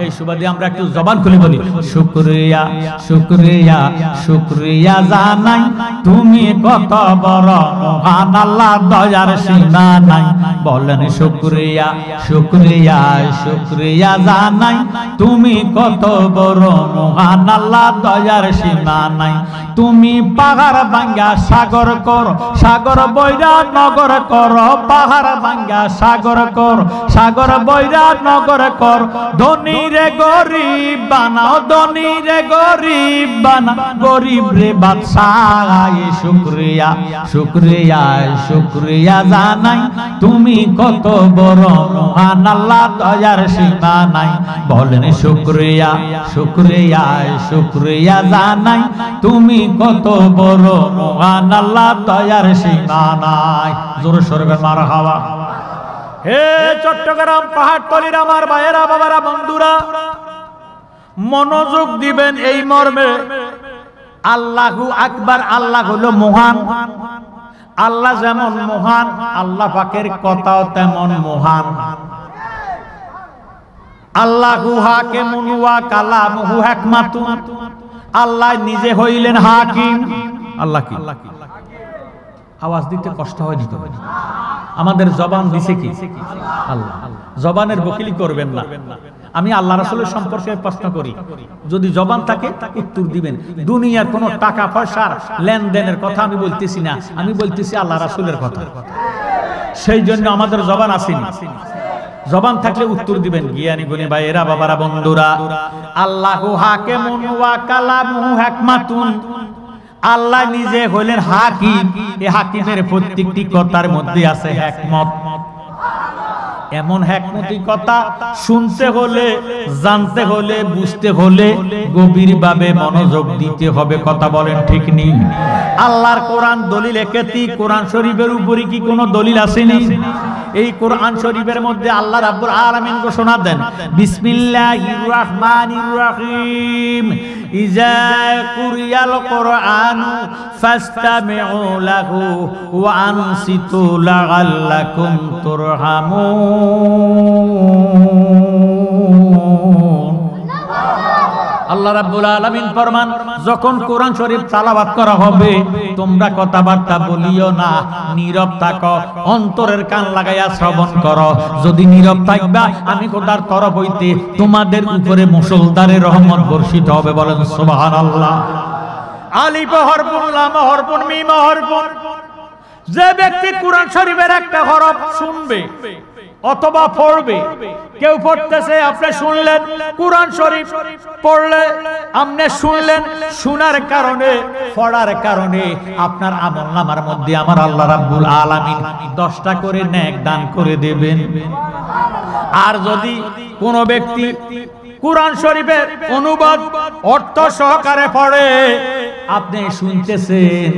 এই সুবাদে আমরা একটু জবান খুলে বলি শুকরিয়া, শুকরিয়া, শুকরিয়া জানাই তুমি কত বড় মহান আল্লাহ, দয়ার সীমা নাই। বলেন শুকরিয়া, শুকরিয়া, শুকরিয়া জানাই তুমি কত বড় মহান আল্লাহ, দয়ার সীমা নাই। তুমি পাহাড় ভাঙ্গা সাগর কর, সাগর বৈরা নগর কর, পাহাড় ভাঙ্গা সাগর কর, সাগর বৈরা নগর কর। ধনী রে গরিব বানাও, ধনী রে গরিব বানা, গরিব রে বাদশাহ। শুকরিয়া, শুকরিয়া, শুকরিয়া জানাই তুমি কত বড় মহান আল্লাহ, দয়ার সীমা নাই। বলেন শুকরিয়া, শুকরিয়া, শুকরিয়া জানাই তুমি কত বড় মহান আল্লাহ, দয়ার সীমা নাই। জোরে সোরে মারহাবা। হে চট্টগ্রাম পাহাড়তলির আমার ভাইয়েরা, বাবারা, বন্ধুরা, মনোযোগ দিবেন এই মর্মে। আল্লাহু আকবার। আল্লাহ হলো মহান। আল্লাহ যেমন মহান, আল্লাহ পাকের কথাও তেমন মহান। আল্লাহু হাকিমুন ওয়া কালামুহু হিকমাতুন। আল্লাহ নিজে হইলেন হাকিম। আল্লাহ কি? আওয়াজ দিতে কষ্ট হয় দিতে। আমাদের জবান দিছে কি? আল্লাহ। জবানের বকিলি করবেন না। আমি আল্লাহ রাসূলের সম্পর্কে প্রশ্ন করি, যদি জবান থাকে উত্তর দিবেন। দুনিয়ার কোন টাকা পয়সার লেনদেনের কথা আমি বলতেছি না, আমি বলতেছি আল্লাহ রাসূলের কথা। সেই জন্য আমাদের জবান আসেনি। জবান থাকলে উত্তর দিবেন। জ্ঞানী গুণী ভাইয়েরা, বাবারা, বন্ধুরা, আল্লাহু হাকিমুন ওয়া কালামুহু হিকমাতুন। আল্লাহ নিজে হলেন হাকিম। এই হাকিমের প্রত্যেকটি কথার মধ্যে আছে হিকমত। এমন হিকমতি কথা শুনতে হলে, জানতে হলে, বুঝতে হলে গভীরভাবে মনোযোগ দিতে হবে। কথা বলেন ঠিক নেই? আল্লাহর কোরআন দলিল একেতি। কোরআন শরীফের উপরে কি কোনো দলিল আসেনি? এই কোরআন শরীফের মধ্যে আল্লাহ রাব্বুল আলামিন ঘোষণা দেন, বিসমিল্লাহির রহমানির রহিম, ইজা কুরিয়াল কুরআনু ফাসতামিউ লাহু ওয়া আনসিতু লাআল্লাকুম তুরহামুন। আল্লাহ রাব্বুল আলামিন ফরমান, যখন কোরআন শরীফ তেলাওয়াত করা হবে তোমরা কথাবার্তা বলিও না, নীরব থাকো, অন্তরের কান লাগাইয়া শ্রবণ করো। যদি নীরব থাকবা আমি খোদার তরফ হইতে তোমাদের উপরে মুষলধারে রহমত বর্ষিত হবে। বলেন সুবহানাল্লাহ। আলিফ হরফুন লাম হরফুন মিম হরফুন। যে ব্যক্তি কোরআন শরীফের একটা হরফ শুনবে অথবা পড়বে, কেউ পড়তেছে আপনি শুনলেন, কোরআন শরীফ পড়লে আপনি শুনলেন, শোনার কারণে পড়ার কারণে আপনার আমলনামার মধ্যে আমার আল্লাহ রাব্বুল আলামিন 10টা করে নেক দান করে দেবেন। আর যদি কোনো ব্যক্তি কোরআন শরীফের অনুবাদ অর্থ সহকারে পড়ে, আপনি শুনতেছেন,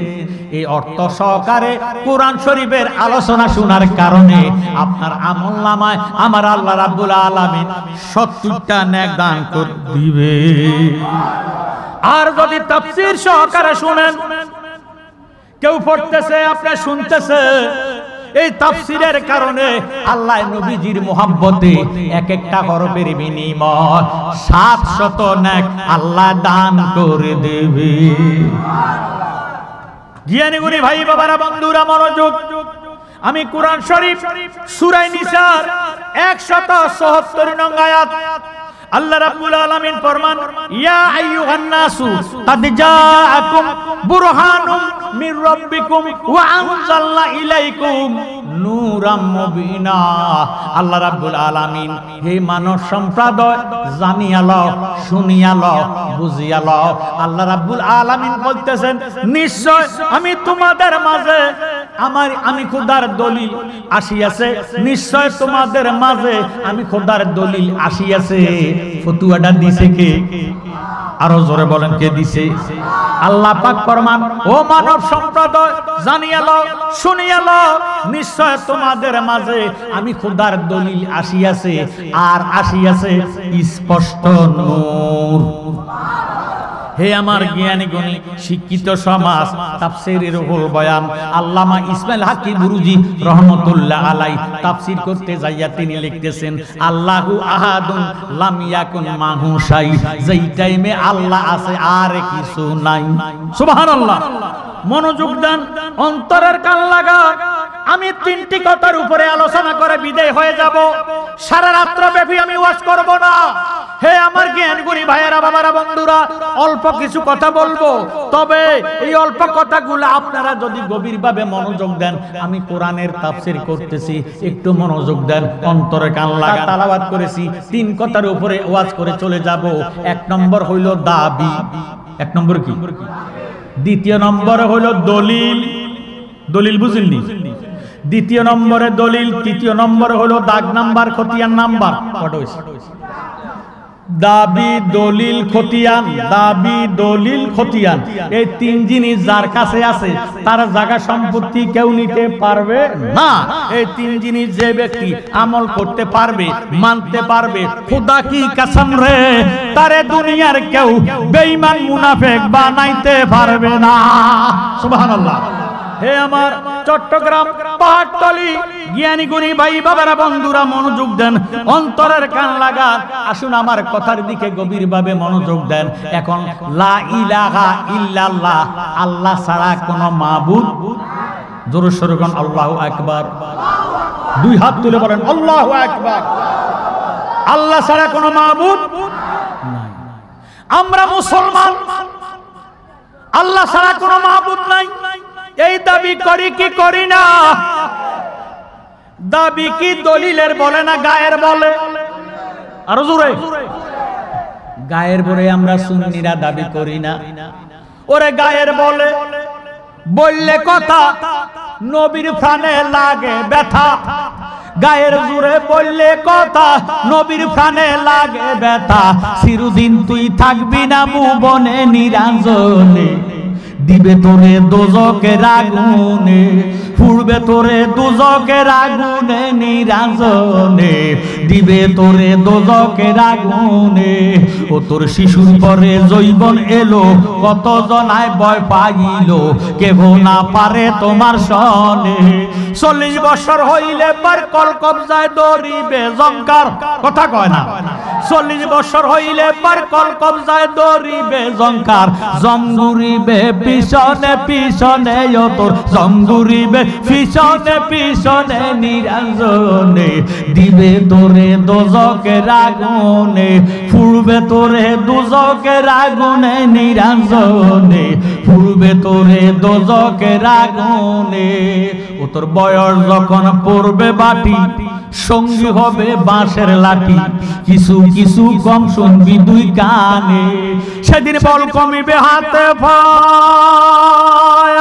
এই অর্থ সহকারে কোরআন শরীফের আলোচনা শোনার কারণে আপনার আমলনামায় আমার আল্লাহ রাব্বুল আলামিন 70টা নেক দান করে দিবে। আর যদি তাফসীর সহকারে শুনেন, কেউ পড়তেছে আপনি শুনতেছে, এই তাফসীরের কারণে আল্লাহ নবীজির মুহাব্বতে এক একটা হরফের বিনিময় 700 নেক আল্লাহ দান করে দেবে। জ্ঞানী গুণী ভাই বাবারা বন্ধুরা মনোযোগ, আমি কোরআন শরীফ সূরা নিসার 174 নং আয়াত আল্লাহ রাব্বুল আলামিন ফরমান, ইয়া আইয়ুহান নাসু কাদ জাআকুম বুরহানুম মির রাব্বিকুম ওয়া আনজালনা ইলাইকুম নূরাম মুবিনা। আল্লাহ রাব্বুল আলামিন হে মানব সম্প্রদায় জানিয়া লও, শুনিয়া লও, বুঝিয়া লও। আল্লাহ রাব্বুল আলামিন বলতেছেন, নিশ্চয় আমি তোমাদের মাঝে আমি খোদার দলিল আসিয়াছে, নিশ্চয় তোমাদের মাঝে আমি খোদার দলিল আসিয়াছে। ফতুয়াটা দিছে কে? আরো জোরে বলেন, কে দিছে? আল্লাহ পাক ফরমান, ও মানব সম্প্রদায় জানিয়া লও, শুনিয়া লও, নিশ্চয় তোমাদের মাঝে আমি খোদার দলিল আসিয়াছে, আর আসিয়াছে স্পষ্ট নূর। হে আমার জ্ঞানী গুণী শিক্ষিত সমাজ, তাফসীরের রুহুল বয়ান আল্লামা ইসমাইল হাকি বুরুজি রহমাতুল্লাহ আলাই তাফসীর করতে যাইয়া তিনি লিখতেছেন, আল্লাহু আহাদুন লাম ইয়াকুন মাহু শাই, যেই টাইমে আল্লাহ আছে আর কিছু নাই। সুবহানাল্লাহ। মনোযোগ দেন, অন্তরের কান লাগা। আমি 3টি কথার উপরে আলোচনা করে বিদায় হয়ে যাব। সারা রাত্র ব্যাপী আমি ওয়াজ করব না। হে আমার জ্ঞানগুণী ভাইয়েরা বাবারা বন্ধুরা, অল্প কিছু কথা বলবো, তবে এই অল্প কথাগুলো আপনারা যদি গভীরভাবে মনোযোগ দেন, আমি কোরআনের তাফসীর করতেছি, একটু মনোযোগ দেন, অন্তরে কান লাগা। তেলাওয়াত করেছি, 3 কথার উপরে ওয়াজ করে চলে যাব। 1 নম্বর হইল দাবি। 1 নম্বর কি? দ্বিতীয় নম্বরে হইল দলিল। দলিল বুঝলেননি? দ্বিতীয় নম্বরে দলিল। তৃতীয় নম্বরে হলো দাগ নাম্বার, খতিয়ান নাম্বার। দাবি, দলিল, খতিয়ান। দাবি, দলিল, খতিয়ান, এই 3 জিনিস যার কাছে আছে তার জায়গা সম্পত্তি কেউ নিতে পারবে না। এই 3 জিনিস যে ব্যক্তি আমল করতে পারবে, মানতে পারবে, খোদা কি কসম রে, তারে দুনিয়ার কেউ বেঈমান মুনাফিক বানাইতে পারবে না। সুবহানাল্লাহ। হে আমার চট্টগ্রাম পাহাড়তলি জ্ঞানী গুণী ভাই বাবারা বন্ধুরা মনোযোগ দেন, অন্তরের কান লাগান। আসুন আমার কথার দিকে গভীরভাবে মনোযোগ দেন। এখন লা ইলাহা ইল্লাল্লাহ, আল্লাহ ছাড়া কোনো মাবুদ, জোরে সোরে বলেন আল্লাহু আকবার। 2 হাত তুলে বলেন আল্লাহু আকবার। আল্লাহ ছাড়া কোনো মাবুদ নাই। আমরা মুসলমান, আল্লাহ ছাড়া কোনো মাবুদ নাই, এই দাবি করি কি করি না? দাবি কি দলিলের বলে না গায়ের বলে? আরো জোরে। গায়ের বলে আমরা সুন্নিরা দাবি করি না, ওরে গায়ের বলে। বললে কথা নবীর প্রাণে লাগে ব্যথা, গায়ের জোরে বললে কথা নবীর প্রাণে লাগে ব্যথা। চিরদিন তুই থাকবি না ভুবনে নিরঞ্জনে, দিবে তোরে দোজকের আগুনে, পুড়বে তোরে দোজকের আগুনে নিরঞ্জনে, দিবে তোরে দোজকের আগুনে। ও তোর শিশুর পরে জৈবন এলো, কত জনায় ভয় পাইল, কেহ না পারে তোমার সনে। 40 বছর হইলে পার কল কবজায় দরিবে জঙ্কার, কথা কয় না। 40 বছর হইলে পার কল কবজায় দরিবে জঙ্কার, জঙ্গুরিবে পিছনে পিছনে, ও তোর জঙ্গুরিবে পিছনে পিছনে নিরঞ্জনে দিবে তোরে দোজকের আগুনে পুড়বে তোরে দোজকের আগুনে নিরঞ্জনে পুড়বে তোরে দোজকের আগুনে ও তোর বয়স যখন পড়বে বাটি সঙ্গী হবে বাঁশের লাঠি কিছু কিছু কম শুনবি দুই কানে সেদিন বল কমিবে হাতে পায়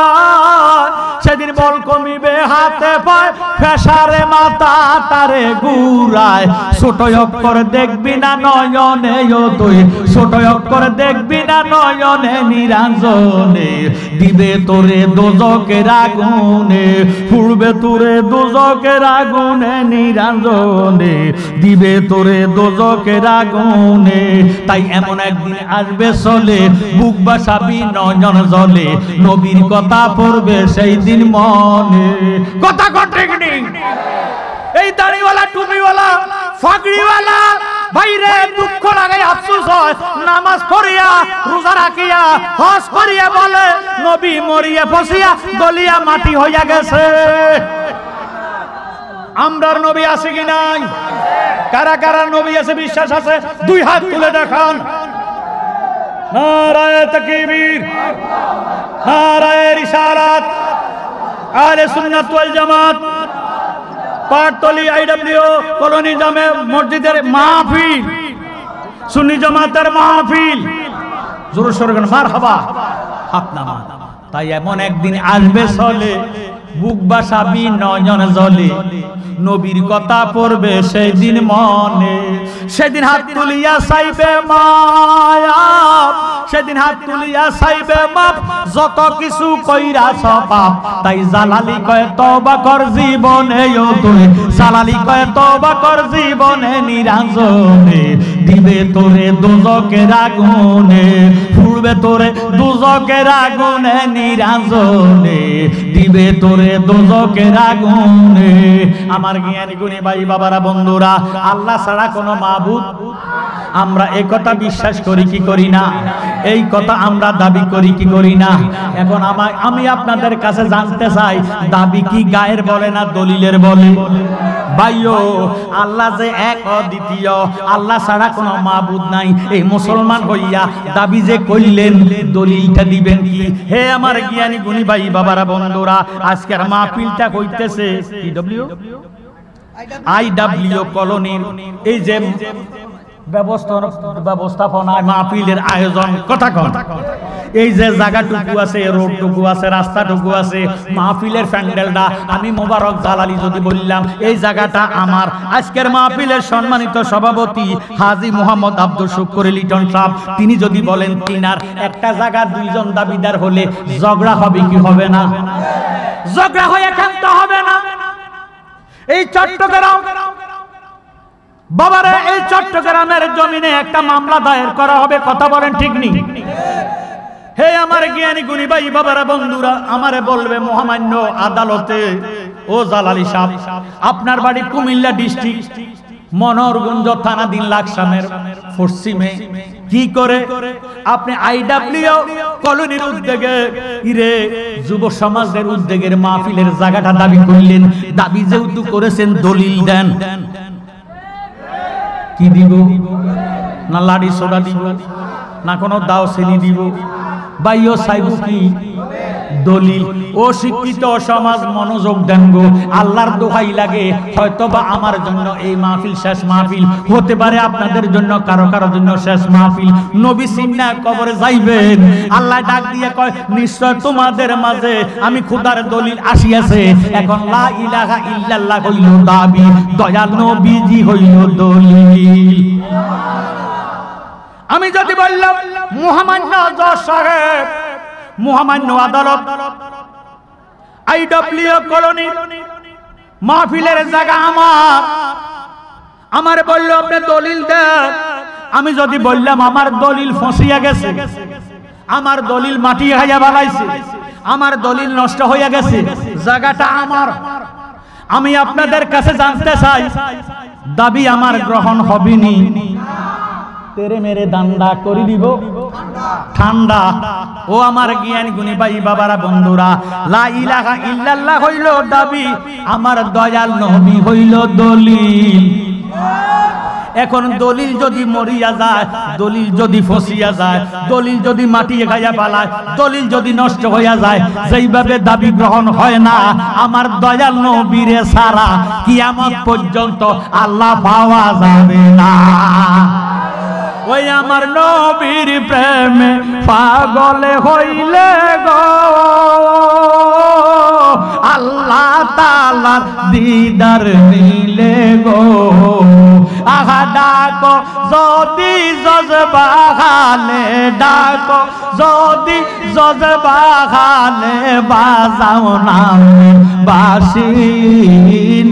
সেদিন বল কমিবে হাতে পায় ফেসারে মাথা তারে ঘুরায় ছোট অক্ষর দেখবি না নয়নে ও তুই ছোট অক্ষর দেখবি না নয়নে নিরঞ্জনে দিবে তোরে দোজকের আগুনে পুড়বে তোরে দোজকের আগুনে নিরঞ্জনে দিবে তোরে দোজকের আগুনে তাই এমন একদিন আসবে চলে বুক বাসাবি নয়ন জলে নবীর কথা পড়বে সেই দিন মনে কথা ঠিক নেই এই দাড়িওয়ালা টুপিওয়ালা ফাগড়িওয়ালা ভাইরে দুঃখ লাগে আফসোস হয় নামাজ পড়িয়া রোজা রাখিয়া হজ করিয়া বলে নবী মরিয়া ফসিয়া গলিয়া মাটি হইয়া গেছে আমরার নবী আছে কি নাই কারা কারা নবী আছে বিশ্বাস আছে দুই হাত তুলে দেখান নারায়ে তাকবীর নারায়ে রিসালাত আহলে সুন্নাত ওয়াল জামাত পাটতলি আইডব্লিউ কলোনি জামে মসজিদের মাহফিল সুন্নি জামাতের মাহফিল জোরে সোরে মারহাবা হাত নামা তাই এমন একদিন আসবে চলে বুক বাসাবি নয়ন জলে নবীর কথা পড়বে সেই দিন মনে সেদিন হাত তুলিয়া চাইবে মায়া সেদিন হাত তুলিয়া চাইবে মাপ যত কিছু কইরাছ পাপ তাই জালালি কয় তওবা কর জীবনে ও তুই জালালি কয় তওবা কর জীবনে নিরঞ্জনে দিবে তোরে দোজকের আগুনে পুড়বে তোরে দোজকের আগুনে নিরঞ্জনে দিবে তোরে দোজকের আগুনে আমার জ্ঞানী গুণী ভাই বাবারা বন্ধুরা আল্লাহ ছাড়া কোনো মাবুদ আমরা এই কথা বিশ্বাস করি কি করি না এই কথা আমরা দাবি করি কি করি না এখন আমি আপনাদের কাছে জানতে চাই দাবি কি গায়ের বলে না দলিলের বলে ভাইও আল্লাহ যে এক অদ্বিতীয় আল্লাহ ছাড়া কোনো মাবুদ নাই এই মুসলমান হইয়া দাবি যে কইলেন দলিলটা দিবেন কি হে আমার জ্ঞানী গুণী ভাই বাবারা বন্ধুরা আজকের মাহফিলটা কইতেছে আইডব্লিউ কলোনির এই যে ব্যবস্থাপনায় মাহফিলের আয়োজন কথা কন এই যে জায়গাটুকু আছে রোডটুকু আছে রাস্তাটুকু আছে মাহফিলের প্যান্ডেলটা আমি মোবারক জালালি যদি বললাম এই জায়গাটা আমার আজকের মাহফিলের সম্মানিত সভাপতি হাজী মোহাম্মদ আব্দুল শুকুর লিটন সাহেব তিনি যদি বলেন তিনার একটা জায়গা দুইজন দাবিদার হলে ঝগড়া হবে কি হবে না ঝগড়া হয়ে ক্ষান্ত হবে না এই চট্টগ্রাম বাবারে এই চট্টগ্রামের জমিনে একটা মামলা দায়ের করা হবে কথা বলেন ঠিক নেই হে আমার জ্ঞানী গুণী ভাই বাবারা বন্ধুরা আমারে বলবে মহামান্য আদালতে ও জালালি সাহেব আপনার বাড়ি কুমিল্লা ডিস্ট্রিক্ট মনোহরগঞ্জ থানাধীন লাকসামের পশ্চিমে কি করে আপনি আইডব্লিউ কলোনির উদ্যোগে ইরে যুব সমাজের উদ্যোগের মাহফিলের জায়গাটা দাবি করলেন দাবি যেহেতু করেছেন দলিল দেন কি দিব না লাড়ি সোডা দিব না কোনো দাও চিনি দিব বাইও সাইবু কি দলিল ও শিক্ষিত সমাজ মনোযোগ দেন গো আল্লাহর দোহাই লাগে হয়তোবা আমার জন্য এই মাহফিল শেষ মাহফিল হতে পারে আপনাদের জন্য কারো কারো জন্য শেষ মাহফিল নবী সিন্না কবরে যাইবেন আল্লাহ ডাক দিয়ে কয় নিশ্চয় তোমাদের মাঝে আমি খোদার দলিল আসিয়াছে এখন লা ইলাহা ইল্লাল্লাহ হইল দাবি দয়াল নবীজি হইল দলিল আমি যদি বললাম মহামান্য জজ সাহেব মহামান্য আদালত আইডব্লিউ কলোনি মাহফিলের জায়গা আমার বললো আপনি দলিল দেন আমি যদি বললাম আমার দলিল ফসিয়া গেছে আমার দলিল মাটি হাইয়া বালাইছে আমার দলিল নষ্ট হইয়া গেছে জায়গাটা আমার আমি আপনাদের কাছে জানতে চাই দাবি আমার গ্রহণ হবেনি তেরে মেরে দান্ডা করে দিব ঠান্ডা। ও আমার জ্ঞানী গুণী ভাই বাবারা বন্ধুরা, লা ইলাহা ইল্লাল্লাহ হইল দাবি, আমার দয়াল নবী হইল দলিল। এখন দলিল যদি মরিয়া যায়, দলিল যদি ফসিয়া যায়, দলিল যদি মাটিয়ে খাইয়া পালায়, দলিল যদি নষ্ট হইয়া যায়, সেইভাবে দাবি গ্রহণ হয় না। আমার দয়াল নবীরে সারা কিয়ামত পর্যন্ত আল্লাহ পাওয়া যাবে না। ওই আমার নবীর প্রেমে পাগল হইলে গো আল্লাহ তাআলার দিদার নিলে গো। আহা ডাকো যদি জজবা খালে, ডাকো যদি জজবা খালে, বাজাও নামে বাসি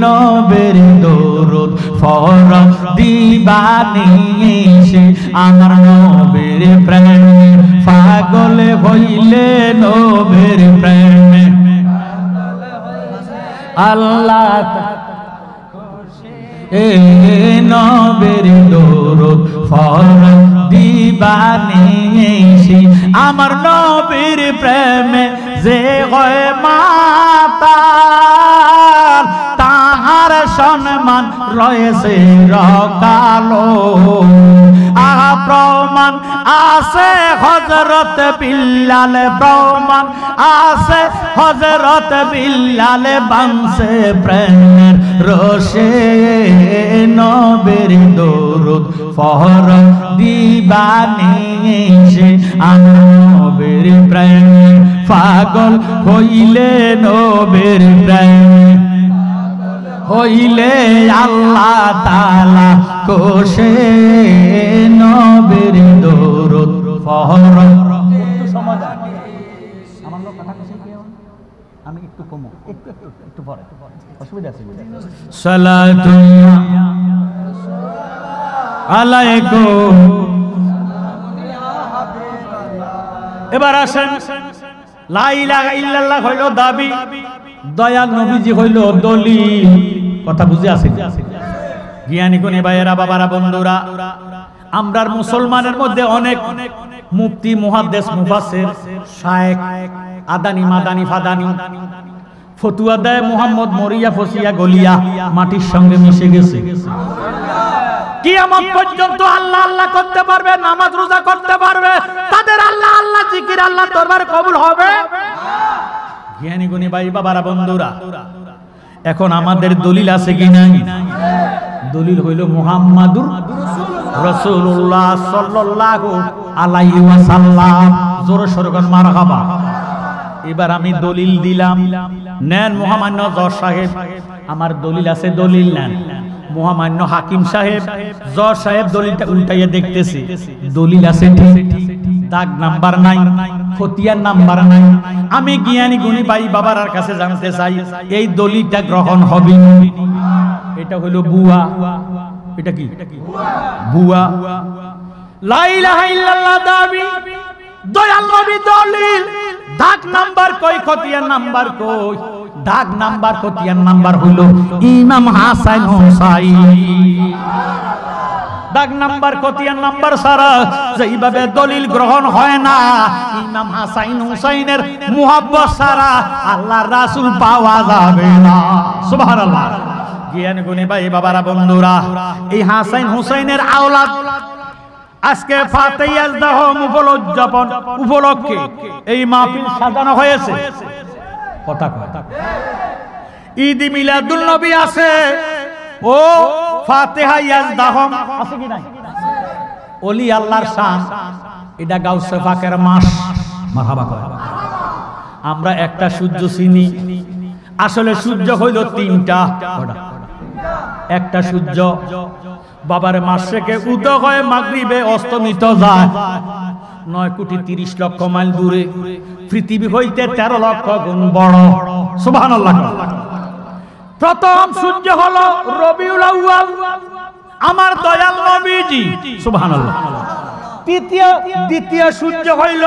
নবীর দরুদ ফরজ দিবানিশি। আমার নবীর প্রেমে পাগল হইলে, নবীর প্রেমে আল্লাহ এ নবীর দরুদ ফরজ দিবানিশি। আমার নবীর প্রেমে যে হয় মাতাল, তাহার সম্মান রয়েছে রকালো। আহা প্রমাণ আছে হযরত বিল্লাল, প্রমাণ আছে হযরত বিল্লাল, বাংসে প্রেমের রসে নবীর দরুদ ফরজ দিবানিশি। আমার নবীর প্রেমে পাগল হইলে, নবীর প্রেমে হইলে আল্লাহ তাআলা কোশে নবীর দরুদ ফরজ। একটু সমাধান আমার লোক কথা কইছে কি আমি একটু কমো, একটু পরে অসুবিধা আছে। সালাতু আলাইকুম। এবার আসেন, লা ইলাহা ইল্লাল্লাহ হইল দাবি, দয়াল নবীজি হইল দলিল। কথা বুঝে আছে? জ্ঞানী গুণী ভাইয়েরা বাবারা বন্ধুরা, আমরার মুসলমানের মধ্যে অনেক মুফতি, মুহাদ্দিস, মুফাসসির, শায়েখ, আদানি, মাদানি, ফাদানি ফতুয়া দেয়। মুহাম্মদ মরিয়া ফসিয়া গলিয়া মাটির সঙ্গে মিশে গেছে। কিয়ামত পর্যন্ত আল্লাহ আল্লাহ করতে পারবে, নামাজ রোজা করতে পারবে, তাদের আল্লাহ আল্লাহ জিকির আল্লাহ দরবারে কবুল হবে? জ্ঞানী গুণী ভাই বাবারা বন্ধুরা, এখন আমাদের দলিল আছে কি নাই? দলিল হইল মুহাম্মাদুর রাসূলুল্লাহ সাল্লাল্লাহু আলাইহি ওয়াসাল্লাম। জোরে সোরে কোন মারহাবা। এবার আমি দলিল দিলাম, নেন মহামান্য জজ সাহেব, আমার দলিল আছে, দলিল নেন। মহামান্য হাকিম সাহেব, জজ সাহেব দলিলটা উল্টাইয়া দেখতেছে, দলিল আছে ঠিক, দাগ নাম্বার নাই, খতিয়ান নাম্বার নাই। আমি জ্ঞানী গুণী ভাই বাবার কাছে জানতে চাই, এই দলিলটা গ্রহণ হবে? এটা হলো বুয়া। এটা কি? বুয়া। লা ইলাহা ইল্লাল্লাহ দাবি, দয়াল নবী দলিল, দাগ নাম্বার কই, খতিয়ান নাম্বার কই? দাগ নাম্বার খতিয়ান নাম্বার হলো ইমাম হাসান হুসাইন। দাগ নাম্বার খতিয়ান নাম্বার সারা যেইভাবে দলিল গ্রহণ হয় না, ইমাম হাসান হুসাইনের মুহাব্বত সারা আল্লাহর রাসূল পাওয়া যাবে না। সুবহানাল্লাহ। জ্ঞান গুণী ভাই বাবারা বন্ধুরা, এই হাসান হুসাইনের আওলাদ আজকে ফাতিহা দহম উপলক্ষে এই মাহফিল সাজানো হয়েছে। কথা কয় ঈদ মিলাদুল নবী আছে, ও ফাতিহা ইয়াজদাহম আছে কি নাই? ওলি আল্লাহর শান, এটা গাউসে পাকের মাস। মারহাবা কয়। আমরা একটা সূর্য চিনি, আসলে সূর্য হইল তিনটা। একটা সূর্য বাবার মাসেকে উদয় হয়, মাগরিবে অস্তমিত যায়। 9,30,00,000 মাইল দূরে, পৃথিবী হইতে 13 লক্ষ গুণ বড়। সুবহানাল্লাহ। প্রথম সূর্য হলো রবিউল আউয়াল, আমার দয়াল নবীজি। সুবহানাল্লাহ। দ্বিতীয় সূর্য হইল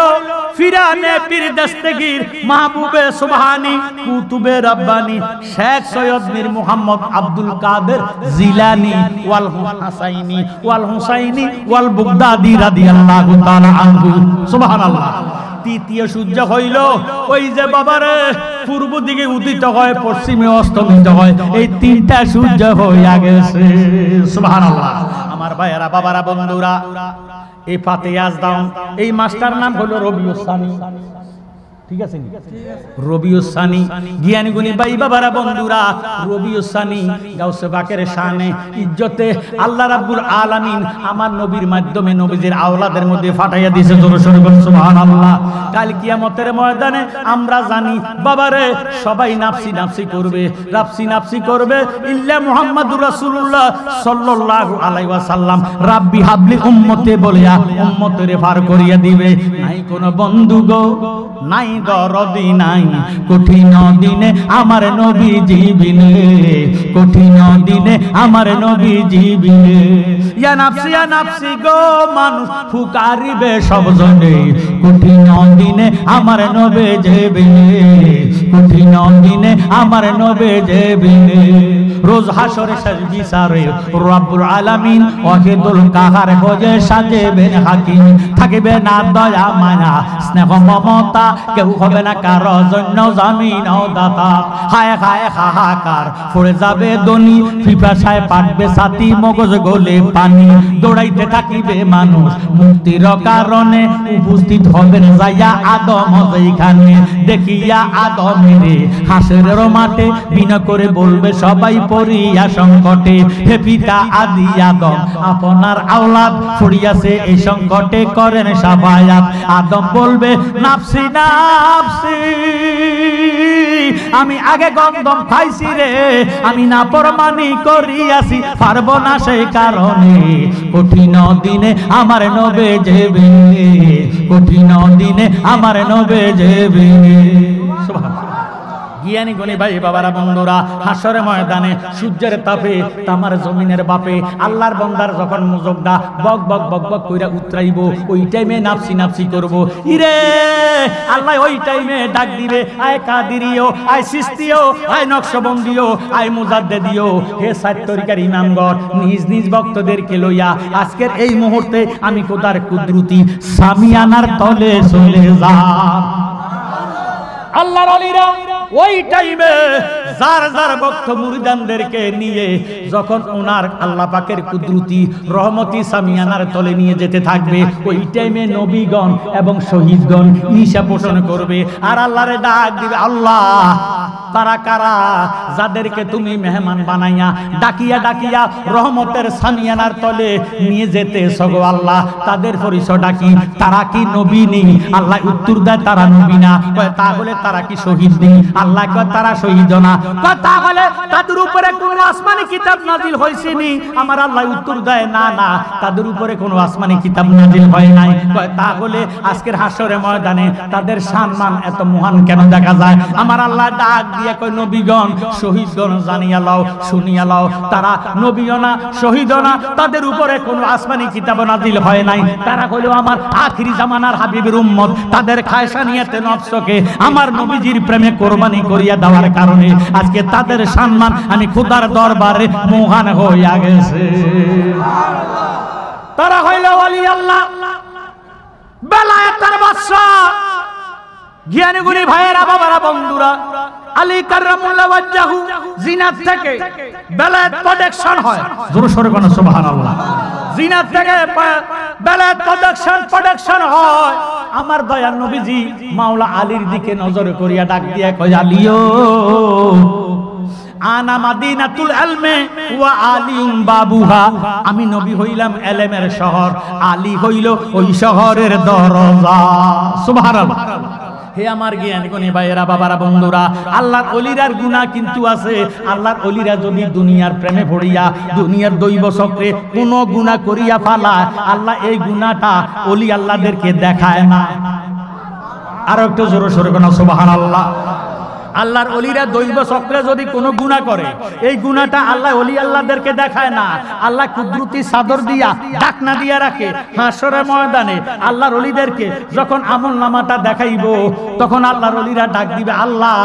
ফিরানে পীর দস্তগীর মাহবুবে সুবহানী কুতুবে রব্বানী শেখ সৈয়দ মীর মুহাম্মদ আব্দুল কাদের জিলানী ওয়াল হুসাইনি ওয়াল বুগদাদি রাদিয়াল্লাহু তাআলা আনহু সুবহানাল্লাহ। তৃতীয় সূর্য হইল ওই যে বাবারে পূর্ব দিকে উদিত হয় পশ্চিমে অস্তমিত হয়, এই তিনটা সূর্য হইয়া গেছে সুবহানাল্লাহ। আমার ভাইয়েরা বাবারা বন্ধুরা, এই ফাতিহা দাও, এই মাস্টার নাম হলো রবিউস সানি, ঠিক আছে রবিউস সানি। জ্ঞানী গুণী ভাই বাবারা বন্ধুরা, রবিউস সানি গাউসে পাকের শানে ইজ্জতে আল্লাহ রাব্বুল আলামিন আমার নবীর মাধ্যমে নবীজির আওলাদের মধ্যে ফাটাইয়া দিয়েছে। জোরে সোরে বলুন সুবহানাল্লাহ। কাল কিয়ামতের ময়দানে আমরা জানি বাবারে সবাই নাফসি নাফসি করবে, নাফসি নাফসি করবে, ইল্লা মুহাম্মাদুর রাসূলুল্লাহ সাল্লাল্লাহু আলাইহি ওয়াসাল্লাম রাব্বি হাবলি উম্মতে বলিয়া উম্মতের পার করিয়া দিবে। নাই কোন বন্ধু গো, নাই দরদি নাই, কঠিন দিনে আমার নবী জীবিনে, কঠিন দিনে আমার নবী জীবিনে। ইয়া নাফসি গো মানুষ ফুকারিবে সব জনে, কঠিন দিনে আমার নবী জীবিনে, কঠিন দিনে আমার নবী জীবিনে। রোজ হাসরে শেষ বিচারে রব্বুল আলামিন ওয়াহিদুল কাহার খোঁজে সাজেবেন হাকিম, থাকবে না দয়া মায়া স্নেহ মমতা, কেউ হবে না কারো জন্য জামিন ও দাতা। হায় হায় হাহাকার পড়ে যাবে দনি, পিপাসায় পাটবে ছাতি, মগজ গলে পানি, দৌড়াইতে থাকিবে মানুষ মুক্তির কারণে, উপস্থিত হবেন যাইয়া আদম যেখানে, দেখিয়া আদমের হাসরের মাঠে বিনা করে বলবে সবাই পড়িয়া সংকটে, হে পিতা আদি আদম আপনার আওলাদ পড়িয়াছে এই সংকটে, করেন সাফায়াত। আদম বলবে নাফসি নাফসি, আমি আগে গন্ধম খাইছি রে, আমি না পরমানি করিয়াছি, পারবো না সেই কারণে, কঠিন দিনে আমার নবে যাবে, কঠিন দিনে আমার নবে যাবে। জ্ঞানী গুণী ভাই বাবারা বন্ধুরা, হাসরের ময়দানে সূর্যের তাপে তামার জমিনের বাপে আল্লাহর বান্দার যখন মুজগদা বক বক বক বক কইরা উতরাইব, ওই টাইমে নাফসি নাফসি করব। ইরে আল্লাহ ওই টাইমে ডাক দিবে, আয় কাদিরিও, আয় সিস্তিও, আয় নকশবন্দিও, আয় মুজাদ্দিদিও, হে সাত তরিকার ইমামগণ নিজ নিজ ভক্তদেরকে লইয়া আজকের এই মুহূর্তে আমি খোদার কুদরতি সামিয়ানার তলে চলে যা। আল্লাহর ওলিরা ওই টাইমে যার যার ভক্ত মুরিদানদেরকে নিয়ে যখন ওনার আল্লাহ পাকের কুদরতি রহমতি সামিয়ানার তলে নিয়ে যেতে থাকবে, ওই টাইমে নবীগণ এবং শহীদগণ ঈশা পোষণ করবে আর আল্লাহরে ডাক দিবে, আল্লাহ তারা কারা যাদেরকে তুমি মেহমান বানাইয়া ডাকিয়া ডাকিয়া রহমতের সামিয়ানার তলে নিয়ে যেতে সগো আল্লাহ, তাদের পরিচয় ডাকি, তারা কি নবী নেই? আল্লাহ উত্তর দেয় তারা নবী না। কয় তাহলে তারা কি শহীদ নেই? আল্লাহ কয় তারা শহীদ না। কয় তাহলে তাদের উপরে কোন আসমানি কিতাব নাজিল হয়েছে নি? আমার আল্লাহ উত্তর দেয় না না, তাদের উপরে কোন আসমানি কিতাব নাজিল হয় নাই। কয় তাহলে আজকের হাসরের ময়দানে তাদের সম্মান এত মহান কেন দেখা যায়? আমার আল্লাহ ডাক দিয়ে কয় নবীগণ শহীদগণ জানিয়া লাও, শুনিয়া লাও, তারা নবীও না শহীদও না, তাদের উপরে কোনো আসমানি কিতাব নাজিল হয় নাই, তারা হলো আমার আখিরি জামানার হাবিবের উম্মত। তাদের খায়সানিয়াতে নফসকে আমার নবীজির প্রেমে কোরবানি করিয়া দেওয়ার কারণে আজকে তাদের সম্মান আমি খোদার দরবারে মহান হইয়া গেছে। তারা হইল ওলি আল্লাহ, বেলায়েতের বাদশা। জ্ঞানী গুণী ভাইয়েরা বাবারা বন্ধুরা, আলী কাররামুল্লাহ ওয়াজহু জিনাত থেকে বেলায়েত প্রোটেকশন হয়। জোরে সোরে বলেন সুবহানাল্লাহ। জিনাত থেকে বেলায়েত প্রোটেকশন হয়। আমার দয়ার নবীজি মাওলা আলীর দিকে নজর করিয়া ডাক দিয়া কয়, আলীও আনা মাদিনাতুল ইলমি ওয়া আলিউম বাবুহা, আমি নবী হইলাম ইলমের শহর, আলী হইল ওই শহরের দরজা। সুবহানাল্লাহ। হে আমার জ্ঞানী গুণী ভাইয়েরা বাবারা বন্ধুরা, আল্লাহর ওলিরার গুনাহ কিন্তু আছে। আল্লাহর ওলিরা যদি দুনিয়ার প্রেমে পড়িয়া দুনিয়ার দৈব চক্রে কোন গুনাহ করিয়া ফালায়, আল্লাহ এই গুনাহটা ওলি আল্লাহদেরকে দেখায় না। আর একটু জোরে সোরে বলেন সুবহানাল্লাহ। আল্লাহর ওলিরা দৈব চক্রে যদি কোনো গুনাহ করে, এই গুনাহটা আল্লাহ ওলি আল্লাহদেরকে দেখায় না, আল্লাহ কুদরতি চাদর দিয়া ঢাকনা দিয়া রাখে। হাসরের ময়দানে আল্লাহর ওলিদেরকে যখন আমলনামাটা দেখাইবো, তখন আল্লাহর ওলিরা ডাক দিবে, আল্লাহ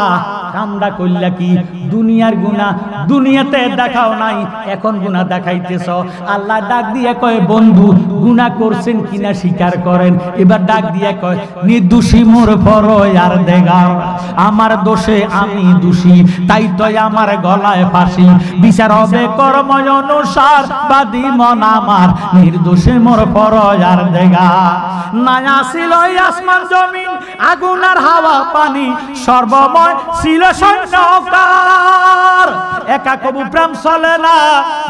কামডা কইলা কি? দুনিয়ার গুনাহ দুনিয়াতে দেখাও নাই, এখন গুনাহ দেখাইতেছ। আল্লাহ ডাক দিয়ে কয়, বন্ধু গুনাহ করছেন কিনা স্বীকার করেন। এবার ডাক দিয়ে কয়, নির্দোষী মোর ফরয়ার দেগাও, আমার দোষে আমি দোষী, তাই তো আমার গলায় ফাঁসি, বিচার হবে কর্ম অনুসার, বাদী মন আমার, নির্দোষী মোর ফরয়ার দেগা। নায়া ছিল আসমান জমিন, আগুন আর হাওয়া পানি, সর্বময় ছিল সৈন্যকার। একা কবু প্রেম চলে না,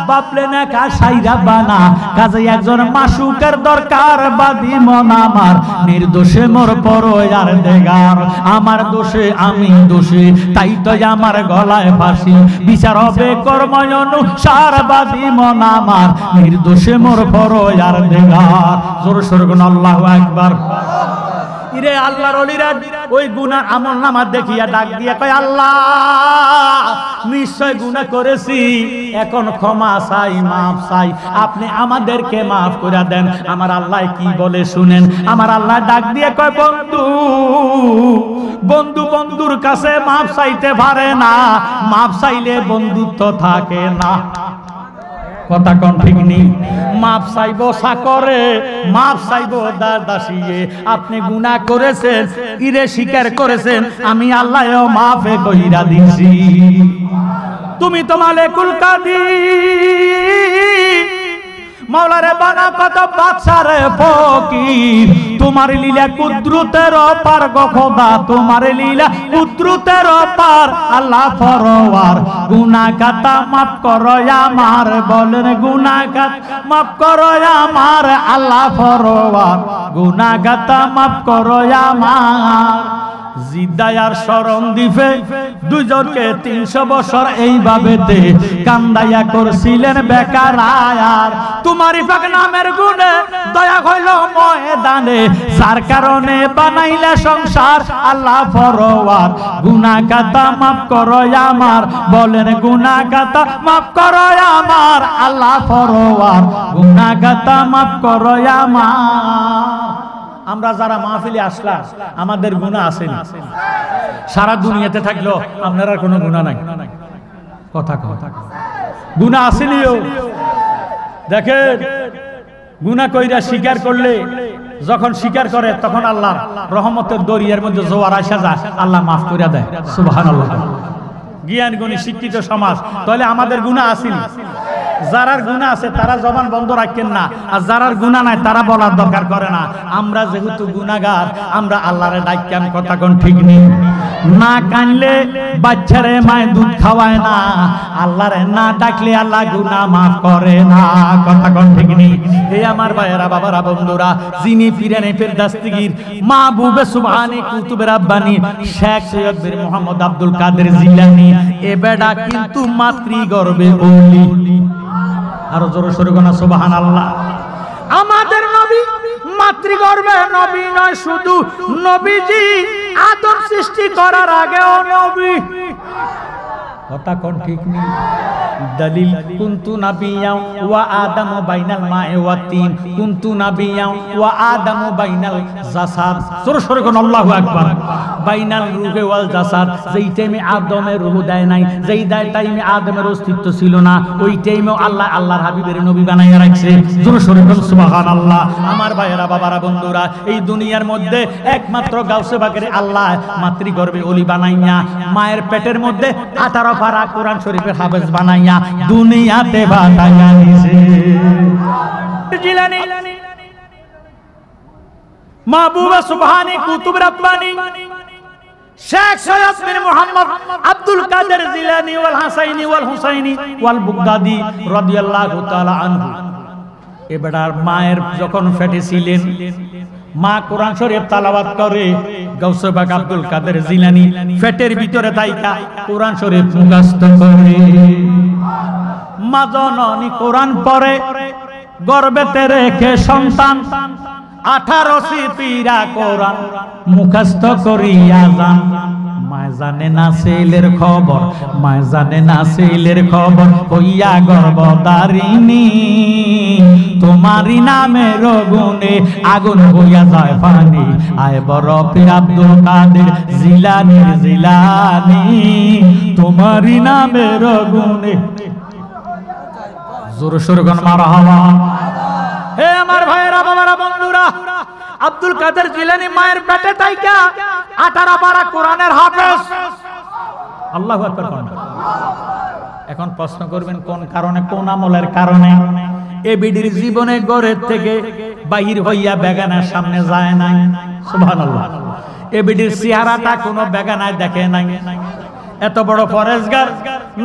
বাপলে না কা সাইরা বানা, কাজে একজন মাসুকের দরকার, বাদী মন আমার, নির্দোষে মোর পরয়ার দেগার, আমার দোষে আমি দোষী, তাই তো আমার গলায় ফাঁসি, বিচার হবে কর্ম অনুসার, বাদী মন আমার, নির্দোষে মোর পরয়ার দেগার। জোরে সোরে কোন আল্লাহু আকবার। ইরে আল্লাহর ওলিরা ওই গুনাহ আমলনামা দেখিয়া ডাক দিয়া কয়, আল্লাহ নিশ্চয় গুনাহ করেছি, এখন ক্ষমা চাই, মাফ চাই, আপনি আমাদেরকে মাফ করে দেন। আমার আল্লাহ কি বলে শুনেন। আমার আল্লাহ ডাক দিয়ে কয়, বন্ধু বন্ধু বন্ধুর কাছে মাফ চাইতে পারে না, মাফ চাইলে বন্ধুত্ব থাকে না। কথা কোন ঠিক নেই? মাপ চাইবো সাকরে, মাপ চাইবো দাসিয়ে। আপনি গুনাহ করেছেন, ইরে স্বীকার করেছেন, আমি আল্লাহও মাফে কইরা দিছি। তুমি তো মালিকুল কাদির, মাওলারে বানা কত বাদশারে ফকির, তোমার লীলা কুদরতের অপার গো খোদা, তোমার লীলা কুদরতের অপার, আল্লাহ ফরওয়ার, গুনাহ খাতা মাফ করো আমার, বলেন গুনাহ খাতা মাফ করো আমার, আল্লাহ ফরওয়ার, গুনাহ খাতা মাফ করো আমার। জিদ্দায়ার শরণ দিবে দুজনকে 300 বছর এইভাবেতে কান্দাইয়া করছিলেন বেকার আয়ার। তোমারই পাক নামের গুণে দয়া হইল ময়দানে, যার কারণে বানাইলা সংসার, আল্লাহ ফরওয়ার, গুনাহ খাতা মাফ করো আমার, বলেন গুনাহ খাতা মাফ করো আমার, আল্লাহ ফরওয়ার, গুনাহ খাতা মাফ করো আমার। আমরা যারা মাহফিলে আসলাম, আমাদের গুনাহ আছে না? সারা দুনিয়াতে থাকলো আপনারা কোনো গুনাহ নাই। কথা কথা গুনাহ আসেনিও। দেখেন গুনাহ কইরা স্বীকার করলে, যখন স্বীকার করে তখন আল্লাহ রহমতের দরিয়ার মধ্যে জোয়ার আসা যায়, আল্লাহ মাফ করে দেয়। সুবহানাল্লাহ। জ্ঞান গুণী শিক্ষিত সমাজ, তাহলে আমাদের গুনাহ আসেনি। যারার গুনাহ আছে তারা জবান বন্ধ রাখেন না, আর যারার গুনাহ নাই তারা বলার দরকার করে না। আমরা যেহেতু গুনাহগার, আমরা আল্লাহরে ডাকেন। কথা কোন ঠিক নেই? না কানলে বাচ্চারে মায় দুধ খাওয়ায় না, আল্লাহরে না ডাকলে আল্লাহ গুনাহ মাফ করে না। কথা কোন ঠিক নেই? এই আমার ভাইয়েরা, বাবারা, বন্ধুরা, যিনি পীরানে ফেরদাস্তিগীর মাহবুবে সুবহানী কুতুবে রাব্বানী শেখ সৈয়দ বীর মোহাম্মদ আব্দুল কাদের জিলানী, এ বেটা কিন্তু মাতৃগর্ভে ওলি। আরো জোরে সোরে গোনা সুবহানাল্লাহ। আমাদের নবী মাতৃগর্ভে নবী নয় শুধু, নবীজি আদম সৃষ্টি করার আগেও নবী। কথা কোন ঠিক নেই? দলিল কুনতু নাবিয়াও ওয়া আদামু বাইনাল মা'i ওয়া তিন, কুনতু নাবিয়াও ওয়া আদামু বাইনাল জাসাদ। জোরে সোরে কোন আল্লাহু আকবার। বাইনাল রূহে ওয়াল জাসাদ, যেই টাইমে আদমের রূহ দেয় নাই, যেই টাইমে আদমের অস্তিত্ব ছিল না, ওই টাইমেও আল্লাহ আল্লাহর হাবিবের নবী বানাইয়া রাখছে। জোরে সোরে কোন সুবহানাল্লাহ। আমার ভাইয়েরা, বাবারা, বন্ধুরা, এই দুনিয়ার মধ্যে একমাত্র গাউসে বাকের আল্লাহ মাতৃগর্ভে ওলি বানাইয়া, মায়ের পেটের মধ্যে 18 পারা কোরআন শরীফের হাফেজ বানাইয়া দুনিয়াতে বানাইয়া দিয়েছে। জিলানী মাহবুবে সুবহানী কুতুব রাব্বানী শেখ সৈয়দ বীর মোহাম্মদ আব্দুল কাদের জিলানী ওয়াল হাসাইনি ওয়াল হুসাইনি ওয়াল বুগদাদি রাদিয়াল্লাহু তাআলা আনহু। এবার মায়ের যখন পেটে ছিলেন, মা কোরআন শরীফ তেলাওয়াত করে, গাউসে পাক আব্দুল কাদের জিলানী পেটের ভিতরে তাইকা কোরআন শরীফ মুখস্থ করে। মা জননী কোরআন পড়ে, গর্ভেতে রেখে সন্তান 18 সিপিরা কোরআন মুখস্থ করিয়া যান। মায় জানে না ছেলের খবর, মায় জানে না ছেলের খবর, হইয়া গর্ভধারিণী তোমারই নামের গুণে আগুন হইয়া যায় পানি। আয় বরফে আব্দুল কাদের জিলানির জিলানি তোমারই নামের গুণে। জোরে সোরে গান মারহাবা। হে আমার ভাইয়েরা, বাবারা, বন্ধুরা, আব্দুল কাদের জিলানী মায়ের পেটে থাইকা 18 পারা কোরআনের হাফেজ। আল্লাহু আকবার। এখন প্রশ্ন করবেন কোন কারণে, কোন আমলের কারণে? এ বিডির জীবনে ঘরের থেকে বাহির হইয়া বেগানার সামনে যায় নাই। সুবহানাল্লাহ। এ বিডির চেহারাটা কোনো বেগানায় দেখে নাই। এত বড় ফরেজগার,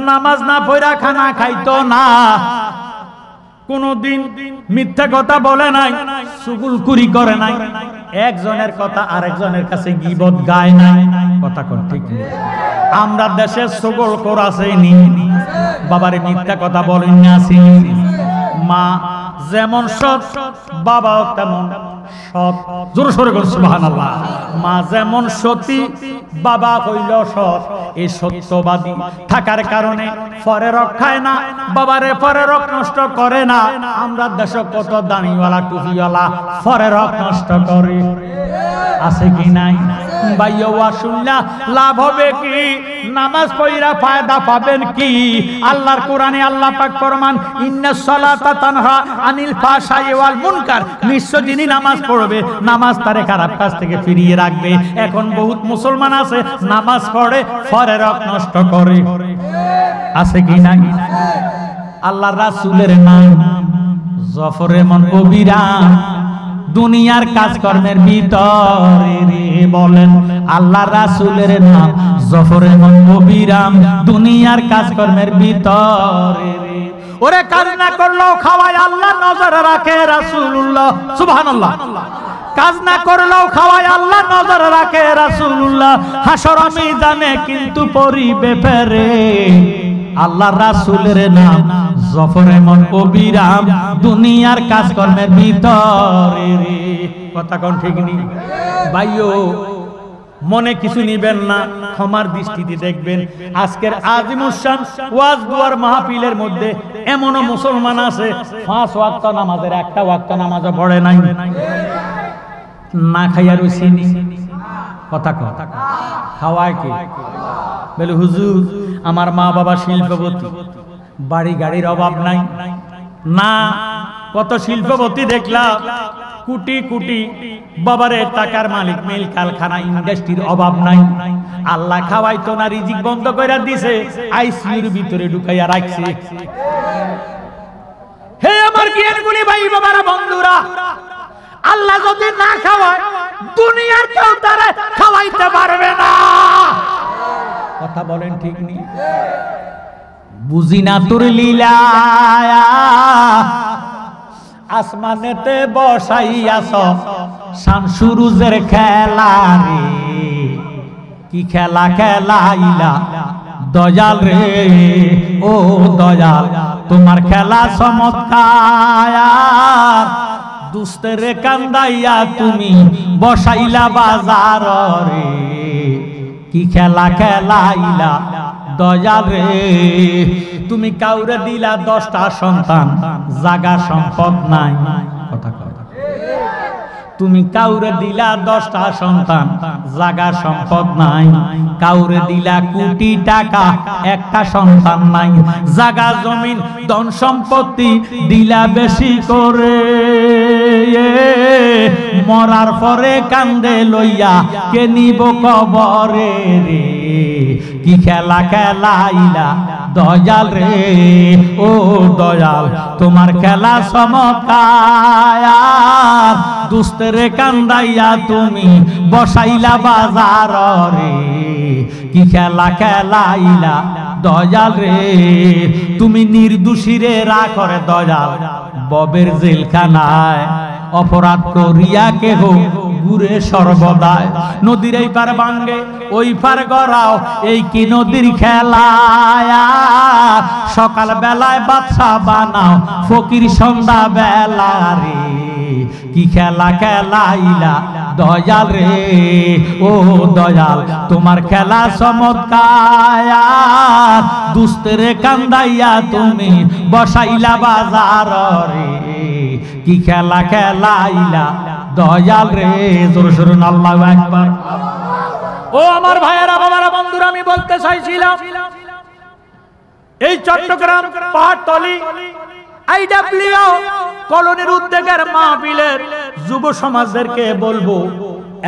নামাজ না পড়া খানা খাইতো না, কোনদিন মিথ্যা কথা বলে নাই, চুগলখুরি করে নাই, একজনের কথা আরেকজনের কাছে গীবত গায় নাই। কথা কোন ঠিক নেই? আমরা দেশে চুগলখোর আছে নি? বাবারে মিথ্যা কথা বলেন না আসেনি? মা যেমন সৎ, বাবাও তেমন সৎ। জোরে সোরে বলুন সুবহানাল্লাহ। মা যেমন সতী, বাবা হইল সৎ। এই সত্যবাদী থাকার কারণে পরে রক্ষায় না, বাবারে পরে রক নষ্ট করে না। আমরা দেশে কত দাড়িওয়ালা টুপিওয়ালা পরে রক নষ্ট করে, আছে কি নাই? ভাইয়া শুনলা লাভ হবে কি? নামাজ পড়া ফায়দা পাবেন কি? আল্লাহর কোরআনে আল্লাহ পাক ফরমান, ইন্নাস সালাতা তানহা আনিল ফাহশাই ওয়াল মুনকার। নিশ্চয় যিনি নামাজ পড়বে, নামাজ তারে খারাপ কাজ থেকে ফিরিয়ে রাখবে। এখন বহুত মুসলমান আছে নামাজ পড়ে পরে রক নষ্ট করে, আছে কি নাই? আল্লাহর রাসূলের নাম জফর এমন অবিরাম, দুনিয়ার কাজকর্মের ভিতরে রে বলেন আল্লাহ রাসূলের নাম জফর এমন অবিরাম, দুনিয়ার কাজকর্মের ভিতরে রে। ওরে কাজ না করলেও খাওয়ায় আল্লাহ নজর রাখে রাসূলুল্লাহ। সুবহানাল্লাহ। কাজ না করলেও খাওয়ায় আল্লাহ নজর রাখে রাসূলুল্লাহ। হাসর ময়দানে কিন্তু পরিবে ফেরে আল্লাহ রাসূলের নাম জফর এমন অবিরাম, দুনিয়ার কাজকর্মের ভিতরে রে। কথা কোন ঠিক নেই? ভাইও মনে কিছু নিবেন না, ক্ষমার দৃষ্টিতে দেখবেন। আজকের আজিমুস শান ওয়াজ দুয়ার মাহফিলের মধ্যে এমনও মুসলমান আছে 5 ওয়াক্ত নামাজের একটা ওয়াক্ত নামাজও পড়ে নাই, না খাইয়া রইছেনি। কথা কথা খাওয়ায় কি? বলে হুজুর আমার মা বাবা শিল্পপতি, বাড়ি গাড়ির অভাব নাই। না, কত শিল্পপতি দেখলাম, কোটি কোটি বাবারে টাকার মালিক, মিল কারখানা ইন্ডাস্ট্রির অভাব নাই। আল্লাহ খাওয়াইতো না, রিজিক বন্ধ করে দিছে, আইসিইউর ভিতরে ঢুকাইয়া রাখছে। হে আমার জ্ঞানগুলি ভাই বাবারা, বন্ধুরা, আল্লাহ যদি না খাওয়ায় দুনিয়ার কেউ তারে খাওয়াইতে পারবে না। কথা বলেন ঠিক নেই? বুঝি না তোর লীলা, আসমানেতে বসাইয়াছ শামসুরুজের খেলা রে। কি খেলা খেলাইলা দয়াল রে, ও দয়াল তোমার খেলা চমৎকার। দুস্তের কান্দাইয়া তুমি বসাইলা বাজার রে। কি খেলা খেলাইলা দয়াল রে, তুমি কাউরে দিলা 10টা সন্তান, জাগা সম্পদ নাই। কথা কয়, তুমি কাউরে দিলা 10টা সন্তান, জাগা সম্পদ নাই। কাউরে দিলা কোটি টাকা, একটা সন্তান নাই। জাগা জমিন ধন সম্পত্তি দিলা বেশি করে, মরার পরে কান্দে লইয়া কে নিব কবরে রে। কি খেলা খেলাইলা দয়াল রে, ও দয়াল তোমার খেলা চমৎকার। দুস্তেরে কান্দাইয়া তুমি বসাইলা বাজার রে। কি খেলা খেলাইলা দয়াল রে, তুমি নির্দোষীরে রাখরে দয়াল ববের জেলখানায়। অপরাধ করিয়া কেহ ঘুরে সর্বদায়, নদীর এই পার ভাঙ্গে ওই পার গড়াও, এই কি নদীর খেলা। সকাল বেলায় বাদশা বানাও, ফকির সন্ধ্যা বেলা রে। কি খেলা খেলাইলা দয়াল রে ও দয়াল তোমার খেলা চমৎকার দুস্তের কান্দাইয়া তুমি বসাইলা বাজার রে কি খেলা খেলাইলা দয়াল রে জোরে জোরে আল্লাহু আকবার। ও আমার ভাইয়েরা বাবারা বন্ধুরা আমি বলতে চাইছিলাম এই চট্টগ্রাম পাহাড়তলী আইডব্লিউ কলোনির উদ্যোগের মাহফিলের যুব সমাজদেরকে বলবো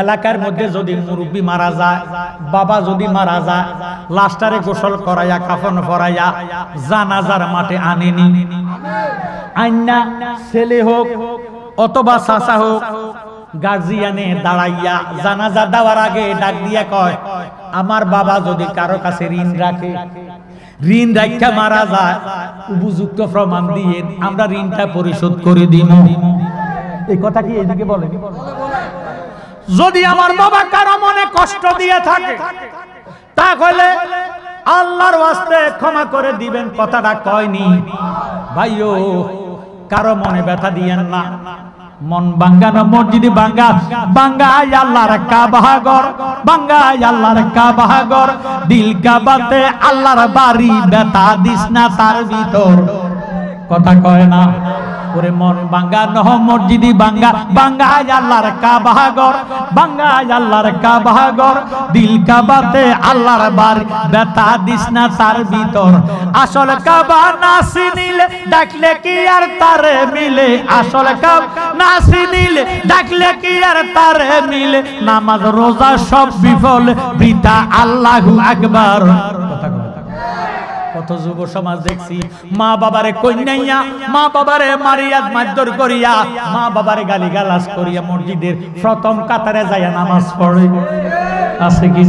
এলাকার মধ্যে যদি মুরব্বী মারা যায় বাবা যদি মারা যায় লাস্টারে গোসল করাইয়া কাফন পরাইয়া জানাজার মাঠে আনেনি আইনা ছেলে হোক অথবা চাচা হোক গার্জিয়ানে দাঁড়াইয়া জানাজা দেওয়ার আগে ডাক দিয়া কয় আমার বাবা যদি কারো কাছে ঋণ রাখে ঋণ রাখা মারা যায় উপযুক্ত প্রমাণ দিয়ে আমরা ঋণটা পরিশোধ করে দিব। এই কথা কি এদিকে বলে? যদি আমার বাবা কারো মনে কষ্ট দিয়ে থাকে তাহলে আল্লাহর ওয়াস্তে ক্ষমা করে দিবেন কথাটা কয়নি ভাইও কারো মনে ব্যথা দিয়েন না। মন বাঙ্গানো মসজিদ বাঙ্গা বাঙ্গায় আল্লাহর কাবাঘর বাঙ্গায় আল্লাহর কাবাঘর দিল কাবাতে আল্লাহর বাড়ি ব্যথা দিস না তার ভিতর কথা কয় না ওরে মন বাঙ্গানো মসজিদ বাঙ্গা বাঙ্গায় আল্লাহর কাবাঘর বাঙ্গায় আল্লাহর কাবাঘর দিল কাবাতে আল্লাহর বাড়ি ব্যথা দিস না তার ভিতর আসল কাবা না চিনিলে ডাকলে কি আর তারে মিলে আসল কাবা না চিনিলে ডাকলে কি আর তারে মিলে নামাজ রোজা সব বিফল বৃথা আল্লাহু আকবার। কত যুব সমাজ দেখছি মা বাবারে কইনাইয়া মা বাবারে মারিয়া মারধর করিয়া মা বাবারে গালিগালাজ করিয়া মসজিদের প্রথম কাতারে যায় নামাজ পড়ে আছে কি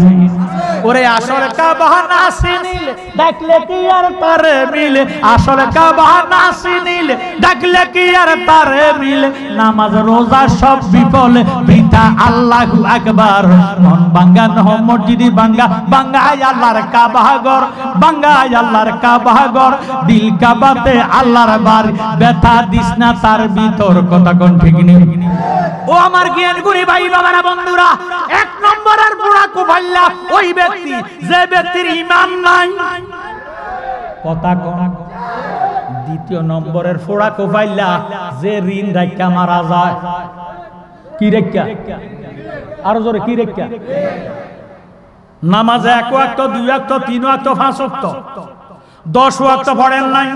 ওরে আসল কাবা না চিনিলে ডাকলে কি আর তারে মিলে আসল কাবা না চিনিলে ডাকলে কি আর তারে মিলে নামাজ রোজা সব বিফল বৃথা আল্লাহু আকবার। মন বাঙ্গানো মসজিদ বাঙ্গা বাঙ্গায় আল্লাহর কাবাঘর বাঙ্গায় আল্লাহর কাবাঘর দিল কাবাতে আল্লাহর বাড়ি ব্যথা দিস না তার ভিতর কথা কোন ঠিক নেই। ও আমার জ্ঞান গুণী ভাই বাবারা বন্ধুরা এক নম্বরের বুড়া কুফাল্লা ওই ব্যক্তি যে ব্যক্তির ঈমান নাই কথা কোন। দ্বিতীয় নম্বরের ফোড়া কুফাল্লা যে ঋণ রাখা মারা যায় কি রেখা আরো জোরে কি রেখা নামাজে 1 ওয়াক্ত 2 ওয়াক্ত 3 ওয়াক্ত 5 ওয়াক্ত 10 ওয়াক্ত পড়েন নাই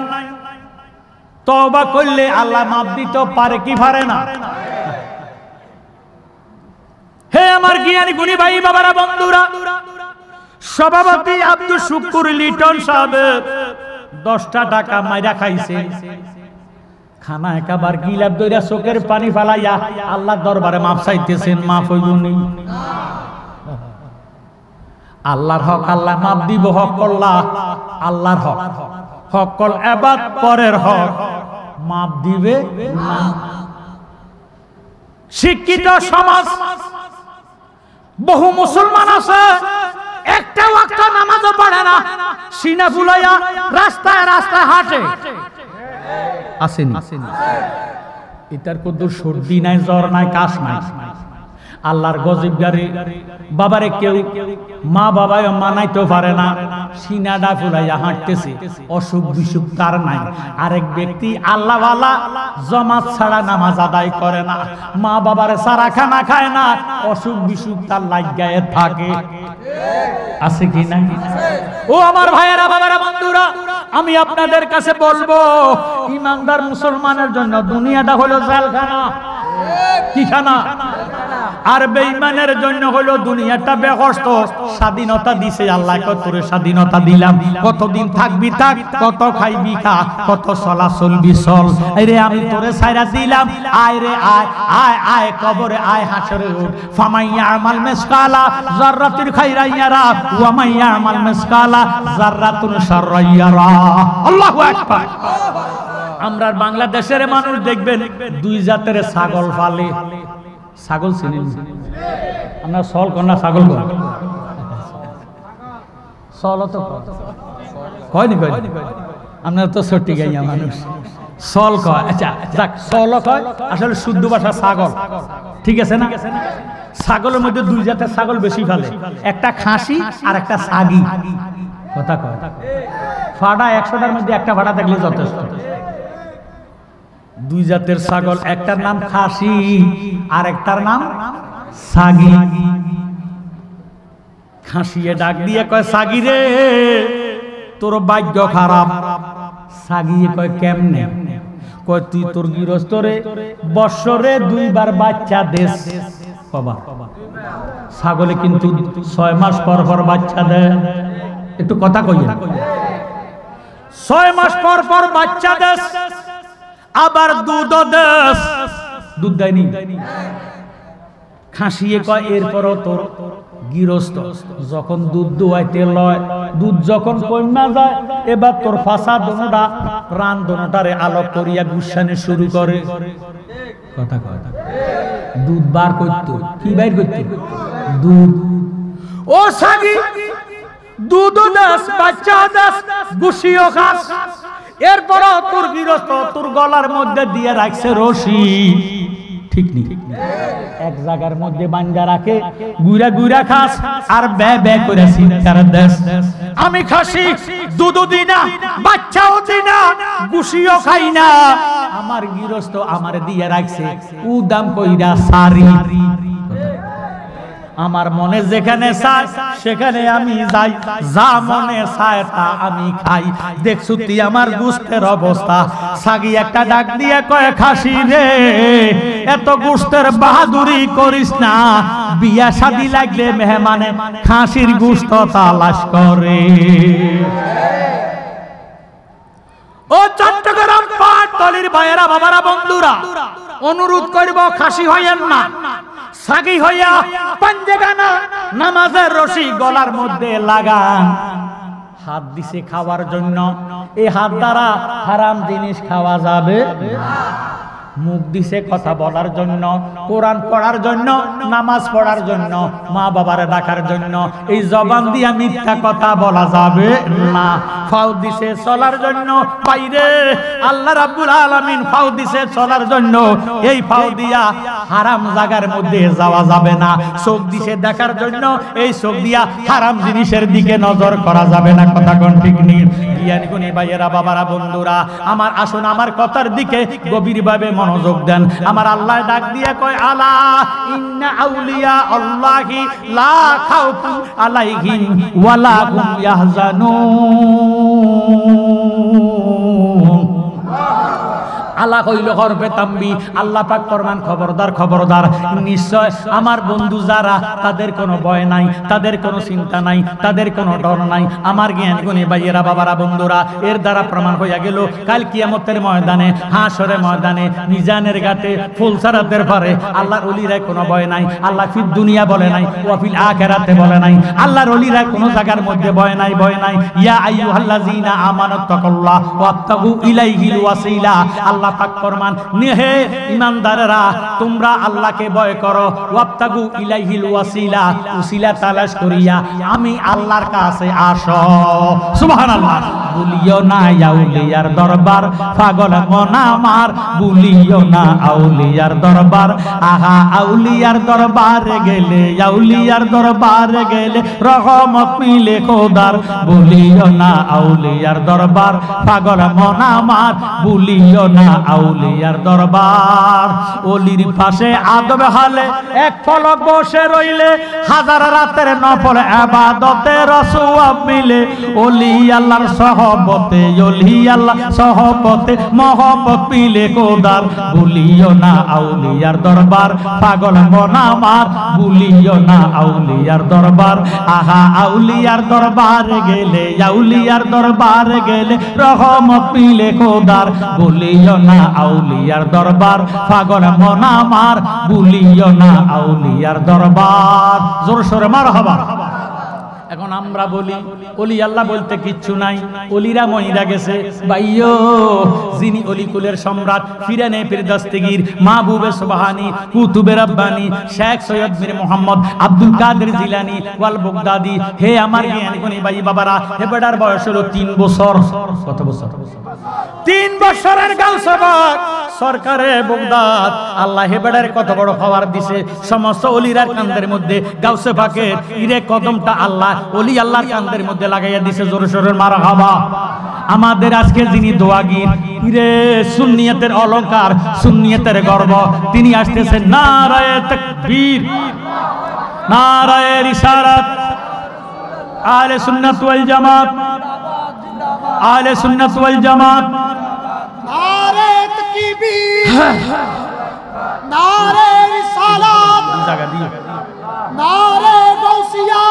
তওবা করলে আল্লাহ মাফ দিতে পারে কি পারে না? হে আমার জ্ঞানী গুণী ভাই বাবারা বন্ধুরা সভাপতি আব্দুল শুকুর লিটন সাহেব 10টা টাকা মাইরা খাইছে খানা একাবার গিলাপ দইরা চোখের পানি ফালাইয়া আল্লাহর দরবারে মাফ চাইতেছেন মাফ হইব নি? আল্লাহর হক আল্লাহ মাফ দিব হক আল্লাহ আল্লাহর হক হক কল এবাদ পরের হক মাফ দিবে না। শিক্ষিত সমাজ বহু মুসলমান আছে একটা ওয়াক্ত নামাজও পড়ে না সিনা ফুলাইয়া রাস্তায় রাস্তায় হাঁটে আসেনি এটার কদ্দুর সর্দি নাই জ্বর নাই কাশ নাই আল্লাহর গজব গারি বাবারে কেউ মা বাবায় মানাইতে পারে না সিনাডা ফুলাইয়া হাঁটতেছে অসুখ বিসুখ তার নাই। আরেক ব্যক্তি আল্লাহওয়ালা জামাত ছাড়া নামাজ আদায় করে না মা বাবারে সারা খানা খায় না অসুখ বিসুখ তার লাগায়ে থাকে আছে কি না? ও আমার ভাইয়েরা বাবারা বন্ধুরা আমি আপনাদের কাছে বলবো ইমানদার মুসলমানের জন্য দুনিয়াটা হলো জেলখানা কি খানা আর বেঈমানের জন্য হলো দুনিয়াটা বেকষ্ট। স্বাধীনতা দিছে আল্লাহ কতরে স্বাধীনতা দিলাম কতদিন থাকবি থাক কত খাইবি খা কত চলাচল বিচল আরে আমি তোরে ছাইরা দিলাম আয় রে আয় আয় আয় কবরে আয় হাসরে উঠ ফামাইয়া আমাল মিসকালা যাররাতির খাইরাইয়ারা ওয়া মাইয়া আমাল মিসকালা যাররাতুন শাররাইয়ারা আল্লাহু আকবার। আমরা বাংলাদেশের মানুষ দেখবেন 2 জাতের ছাগল পালে ছাগল চিনেন আমরা সল কন্যা ছাগল সল তো কয়নি কয়নি আপনারা তো সত্যি গাইয়া মানুষ সল কয় আচ্ছা যাক সল কয় আসলে শুদ্ধ ভাষা ছাগল ঠিক আছে না? ছাগলের মধ্যে দুই জাতের ছাগল বেশি ফেলে, একটা খাসি আর একটা সাগি। কথা কয় ফাড়া 100টার মধ্যে একটা ফাড়া থাকলে যথেষ্ট। দুই জাতের ছাগল, একটার নাম খাসি আর একটার নাম সাগি। খাসিয়ে ডাক দিয়ে কয় সাগি রে তোর ভাগ্য খারাপ। সাগিয়ে কয় কেমনে? কয় তুই তোর গৃহস্থরে বৎসরে 2 বার বাচ্চা দেস। বাবা ছাগলে কিন্তু 6 মাস পর পর বাচ্চা দেয়। একটু কথা কইয়া, 6 মাস পর পর বাচ্চা দেস, আবার দুধও দেস। দুধ দেয়নি? খাসিয়ে কয় এরপরও তোর গৃহস্থ যখন দুধ দোয়াইতে লয়, দুধ যখন কন্যা যায়, এবার তোর ফাঁসা দোনোটা প্রাণ দোনোটারে আলোক করিয়া গুসানে শুরু করে। কথা কয় দুধ বার করতো, কি বাইর করতো? দুধ। ও সাগি দুধও দাস, বাচ্চা দাস, গুছিও খাস, এরপরও তোর গৃহস্থ তোর গলার মধ্যে দিয়ে রাখছে রশি। ঠিক নেই? এক জায়গার মধ্যে বান্ধা রাখে, গুড়া গুড়া খাস আর বে বে করে চিৎকার দেস। আমি খাসি, দুধও দিই না, বাচ্চাও দিই না, গুছিও খাই না, আমার গৃহস্থ আমার দিয়ে রাখছে উদাম কইরা সারি। আমার মনে যেখানে চায় সেখানে আমি যাই, যা মনে চায় তা আমি খাই। দেখছু তুই আমার গোশতের অবস্থা। সাগি একটা ডাক দিয়ে কয় খাসি রে এত গোশতের বাহাদুরি করিস না, বিয়া শাদী লাগলে মেহমানে খাসির গোশত তালাশ করে। ও চট্টগ্রাম পাটতলির ভাইয়েরা, বাবারা, বন্ধুরা, অনুরোধ করব খাসি হইয়েন না, সাগি হইয়া পাঞ্জেগানা নামাজের রশি গলার মধ্যে লাগান। হাত দিছে খাওয়ার জন্য, এই হাত দ্বারা হারাম জিনিস খাওয়া যাবে না। মুখ দিছে কথা বলার জন্য, কোরআন পড়ার জন্য, নামাজ পড়ার জন্য, মা বাবারে ডাকার জন্য। এই জবান দিয়া মিথ্যা কথা বলা যাবে না। ফাউ দিছে চলার জন্য, বাইরে আল্লাহ রাব্বুল আলামিন ফাউ দিছে চলার জন্য, এই ফাউ দিয়া হারাম জায়গার মধ্যে যাওয়া যাবে না। চোখ দিছে দেখার জন্য, এই চোখ দিয়া হারাম জিনিসের দিকে নজর করা যাবে না। কথা কোন ঠিক নেই? জ্ঞানী গুণী ভাইয়েরা, বাবারা, বন্ধুরা আমার, আসুন আমার কথার দিকে গভীরভাবে মনোযোগ দেন। আমার আল্লাহ ডাক দিয়ে কয় আলা ইন্না আউলিয়া আল্লাহি লা খাউফুন আলাইহিম ওয়ালা হুম ইয়াহজানুন। আল্লাহ কইল করবে তাম্বি, আল্লাহ পাক ফরমান খবরদার খবরদার, নিশ্চয় আমার বন্ধু যারা তাদের কোনো ভয় নাই, তাদের কোনো চিন্তা নাই, তাদের কোনো ডর নাই। আমার জ্ঞান গুণী ভাইয়েরা, বাবারা, বন্ধুরা, এর দ্বারা প্রমাণ হইয়া গেল কাল কিয়ামতের ময়দানে, হাসরের ময়দানে, মিজানের ঘাটে ফুলসারাতের পরে আল্লাহর ওলিরা কোনো ভয় নাই। আল্লাহ ফিদ দুনিয়া বলে নাই, ওয়া ফিল আখিরাতে বলে নাই। আল্লাহর ওলিরা কোনো জায়গার মধ্যে ভয় নাই, ভয় নাই। ইয়া আইয়ুহাল্লাযিনা আমানুত্তাকুল্লাহ ওয়াবতাগু ইলাইহিল ওয়াসিলা। আল্লাহ পাক ফরমান, হে ঈমানদারেরা তোমরা আল্লাহকে ভয় করো, ওয়াবতাগু ইলাইহিল ওয়াসিলা, ওসিলা তালাশ করিয়া আমি আল্লাহর কাছে আসো। সুবহানাল্লাহ। ভুলিও না আউলিয়ার দরবার, পাগল মন আমার ভুলিও না আউলিয়ার দরবার। আহা আউলিয়ার দরবারে গেলে, আউলিয়ার দরবারে গেলে রহমত মিলে খোদার। ভুলিও না আউলিয়ার দরবার, পাগল মন আমার ভুলিও না আউলিয়ার দরবার। ওলির পাশে আদব হালে এক পলক বসে রইলে, হাজার রাতের নফল ইবাদতের সওয়াব মিলে। ওলি আল্লাহর সহবতে, ওলি আল্লাহ সহবতে মহব্বত মিলে খোদার। ভুলিও না আউলিয়ার দরবার, পাগল মন আমার ভুলিও না আউলিয়ার দরবার। আহা আউলিয়ার দরবারে গেলে, আউলিয়ার দরবারে গেলে রহমত মিলে খোদার। ভুলিও না আউলিয়ার দরবার, পাগল মন আমার ভুলিও না আউলিয়ার দরবার। জোর সোরে মারহাবা। এখন আমরা বলি ওলি আল্লাহ বলতে কিচ্ছু নাই, ওলিরা মইরা গেছে। ভাইও, যিনি অলিকুলের সম্রাট, ফিরানে পীর দস্তগীর, মাহবুবে সুবহানী, কুতুবে রব্বানী, শেখ সৈয়দ মীর মোহাম্মদ আব্দুল কাদের জিলানী ওয়াল বাগদাদি, হে আমার জ্ঞানী গুণী ভাই বাবারা, হে বেটার বয়স হলো 3 বছর। কত বছর? 3 বছরের গাউসে পাক সরকারে বাগদাদ। আল্লাহ হে বেটার কত বড় খবর দিছে, সমস্ত ওলিরার কান্দের মধ্যে গাউসে পাকের ইরে কদমটা আল্লাহ ওলি আল্লাহর কান্দের মধ্যে লাগাইয়া দিছে। জোরে সোরে মারহাবা। আমাদের আজকে যিনি দোয়াগীর, ইরে সুন্নিয়তের অলংকার, সুন্নিয়তের গর্ব, তিনি আসতেছেন। নারায়ে তাকবীর, নারায়ে রিসালাত, আহলে সুন্নাত ওয়াল জামাত, আহলে সুন্নাত ওয়াল জামাত। নারে তাকবীর, নারে রিসালাত, নারে গাউসিয়া,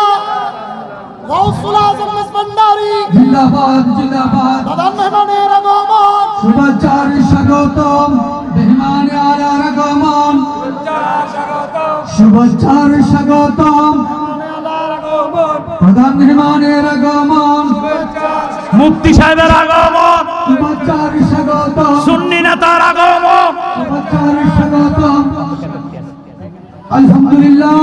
গাউসুল আজম মেজবান্ডারি জিন্দাবাদ জিন্দাবাদ। প্রধান মেহমানের আগমন, শুভেচ্ছার স্বাগতম, মেহমানের আগমন, শুভেচ্ছার স্বাগতম, প্রধান মেহমানের আগমন, মুফতি সাহেবের আগমন, শুভেচ্ছার স্বাগতম, সুন্নি নেতার আগমন, শুভেচ্ছার স্বাগতম। আলহামদুলিল্লাহ,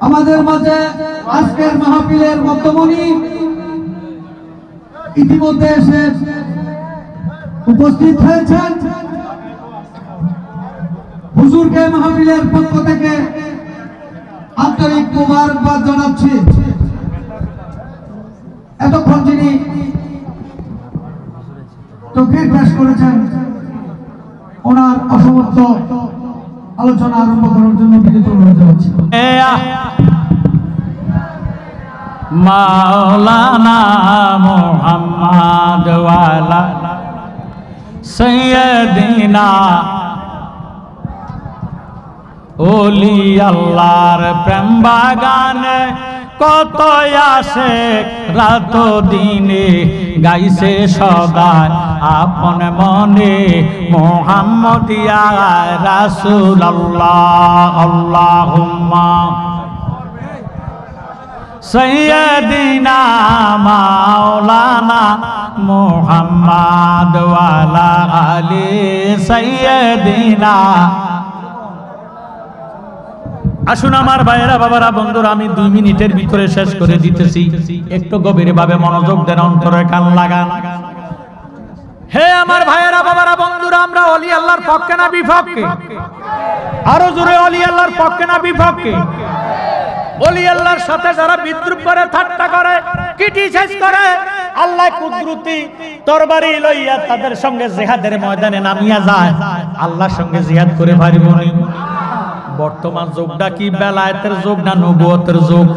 আমাদের মাঝে আজকের মাহফিলের মধ্যমণি ইতিমধ্যে এসে উপস্থিত হয়েছেন। হুজুরকে মাহফিলের পক্ষ থেকে আন্তরিক মোবারকবাদ জানাচ্ছি। এতক্ষণ যিনি তকরীর পেশ করেছেন, ওনার অসমাপ্ত আলোচনা আরম্ভ করার জন্য বিনীত অনুরোধ জানাচ্ছি। মাওলানা মুহাম্মদ ওয়ালা সাইয়্যিদিনা ওলি আল্লাহর প্রেম বাগানে কত আসে রাত দিনে, গাইছে সদা আপন মনে মুহাম্মদিয়া রাসূলুল্লাহ। আল্লাহুম্মা সাইয়্যিদিনা মাওলানা মুহাম্মদ ওয়ালা আলি সাইয়্যিদিনা। আসুন আমার ভাইয়েরা, বাবারা, বন্ধুরা, আমি 2 মিনিটের ভিতরে শেষ করে দিতেছি। একটু গভীরভাবে মনোযোগ দেন, অন্তরে কান লাগান। হে আমার ভাইয়েরা, বাবারা, বন্ধুরা, আমরা ওলি আল্লাহর পক্ষে না বিপক্ষে? আরো জোরে, ওলি আল্লাহর পক্ষে না বিপক্ষে? ওলি আল্লাহর সাথে যারা বিদ্রুপ করে, ঠাট্টা করে, ক্রিটিসাইজ করে, আল্লাহ কুদরতি তরবারি লইয়া তাদের সঙ্গে জিহাদের ময়দানে নামিয়া যায়, আল্লাহর সঙ্গে জিহাদ করে পারিব না। বর্তমান যুগটা কি বেলায়েতের যুগ না নবুয়তের যুগ?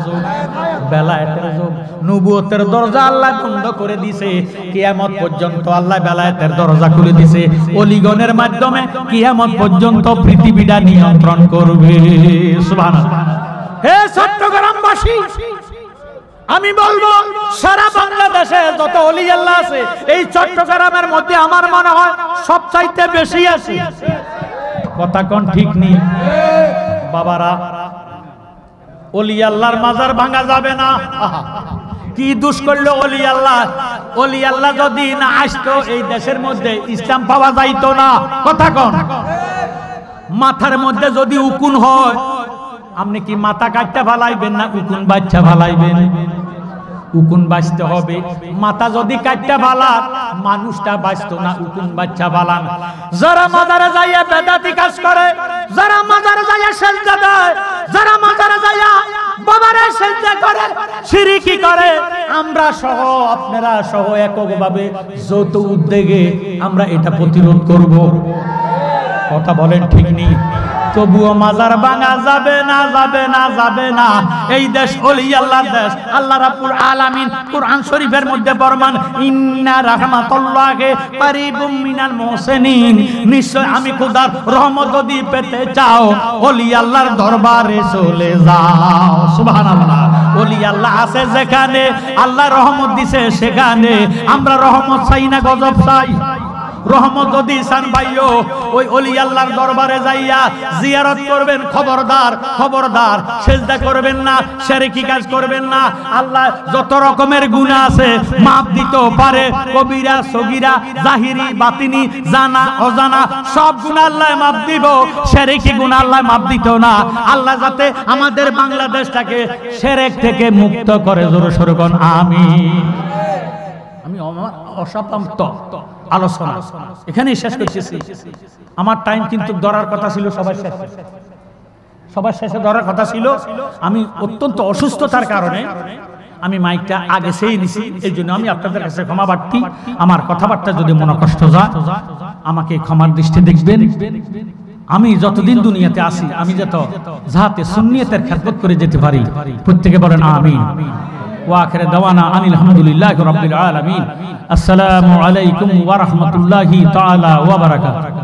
বেলায়েতের যুগ। নবুয়তের দরজা আল্লাহ বন্ধ করে দিয়েছে, কিয়ামত পর্যন্ত আল্লাহ বেলায়েতের দরজা খুলে দিয়েছে। ওলিগণের মাধ্যমে কিয়ামত পর্যন্ত পৃথিবীটা নিয়ন্ত্রণ করবে। সুবহানাল্লাহ। হে চট্টগ্রামবাসী, আমি বলবো সারা বাংলাদেশে যত ওলি আল্লাহ আছে, এই চট্টগ্রামের মধ্যে আমার মনে হয় সবচাইতে বেশি আছে। কথা কোন ঠিক নেই বাবারা? ওলি আল্লাহর মাজার ভাঙা যাবে না। কি দোষ করলো ওলি আল্লাহ? ওলি আল্লাহ যদি না আসতো, এই দেশের মধ্যে ইসলাম পাওয়া যাইতো না। কথা কোন? মাথার মধ্যে যদি উকুন হয়, আপনি কি মাথা কাটতে ফালাইবেন না উকুন বাচ্চা ফালাইবেন? উকুন বাঁচতে হবে। মাথা যদি কাটতে ফালান, মানুষটা বাঁচতো না, উকুন বাচ্চা ফালান। যারা মাজারে যাইয়া বেদাতি কাজ করে, যারা মাজারে যাইয়া সেজদা দেয়, যারা মাজারে যাইয়া বাবারে সেজদা করে, শিরকি করে, আমরা সহ, আপনারা সহ এককভাবে যৌথ উদ্যোগে আমরা এটা প্রতিরোধ করব। কথা বলেন ঠিক নেই? তবুও মাজার ভাঙা যাবে না, যাবে না, যাবে না। এই দেশ ওলি আল্লাহর দেশ। আল্লাহ রাব্বুল আলামিন কুরআন শরীফের মধ্যে ফরমান, ইন্না রাহমাতুল্লাহি কারীবুম মিনাল মুহসিনিন। নিশ্চয় আমি খোদার রহমত যদি পেতে চাও, ওলি আল্লাহর দরবারে চলে যাও। সুবহানাল্লাহ। ওলি আল্লাহ আছে যেখানে, আল্লাহ রহমত দিছে সেখানে। আমরা রহমত চাই না গজব চাই? রহমত যদি চান ভাইও ওই ওলি আল্লাহর দরবারে যাইয়া জিয়ারত করবেন। খবরদার খবরদার সেজদা করবেন না, শিরকি কাজ করবেন না। আল্লাহ যত রকমের গুনাহ আছে মাফ দিতেও পারে, কবিরা সগীরা জাহিরি বাতিনি জানা অজানা সব গুনাহ আল্লাহ মাফ দিব, শিরকি গুনাহ আল্লাহ মাফ দিত না। আল্লাহ যাতে আমাদের বাংলাদেশটাকে শিরক থেকে মুক্ত করে, জোরে সোরে কোন আমিন। আমি অসাপান্ত আলোচনা এখানেই শেষ করতেছি। আমার টাইম কিন্তু ধরার কথা ছিল সবার শেষে ধরার কথা ছিল। আমি অত্যন্ত অসুস্থতার কারণে আমি মাইকটা আগে সেই নিছি, এই জন্য আমি আপনাদের কাছে ক্ষমা প্রার্থী। আমার কথাবার্তা যদি মনে কষ্ট যায় আমাকে ক্ষমার দৃষ্টি দেখবেন। আমি যতদিন দুনিয়াতে আছি আমি যাতে সুন্নিয়তের খেদমত করে যেতে পারি, প্রত্যেকে বলেন আমিন। ওয়া আখিরু দাওয়ানা আনিল হামদুলিল্লাহি রাব্বিল আলামিন। আসসালামু আলাইকুম ওয়া রাহমাতুল্লাহি তাআলা ওয়া বারাকাতুহু।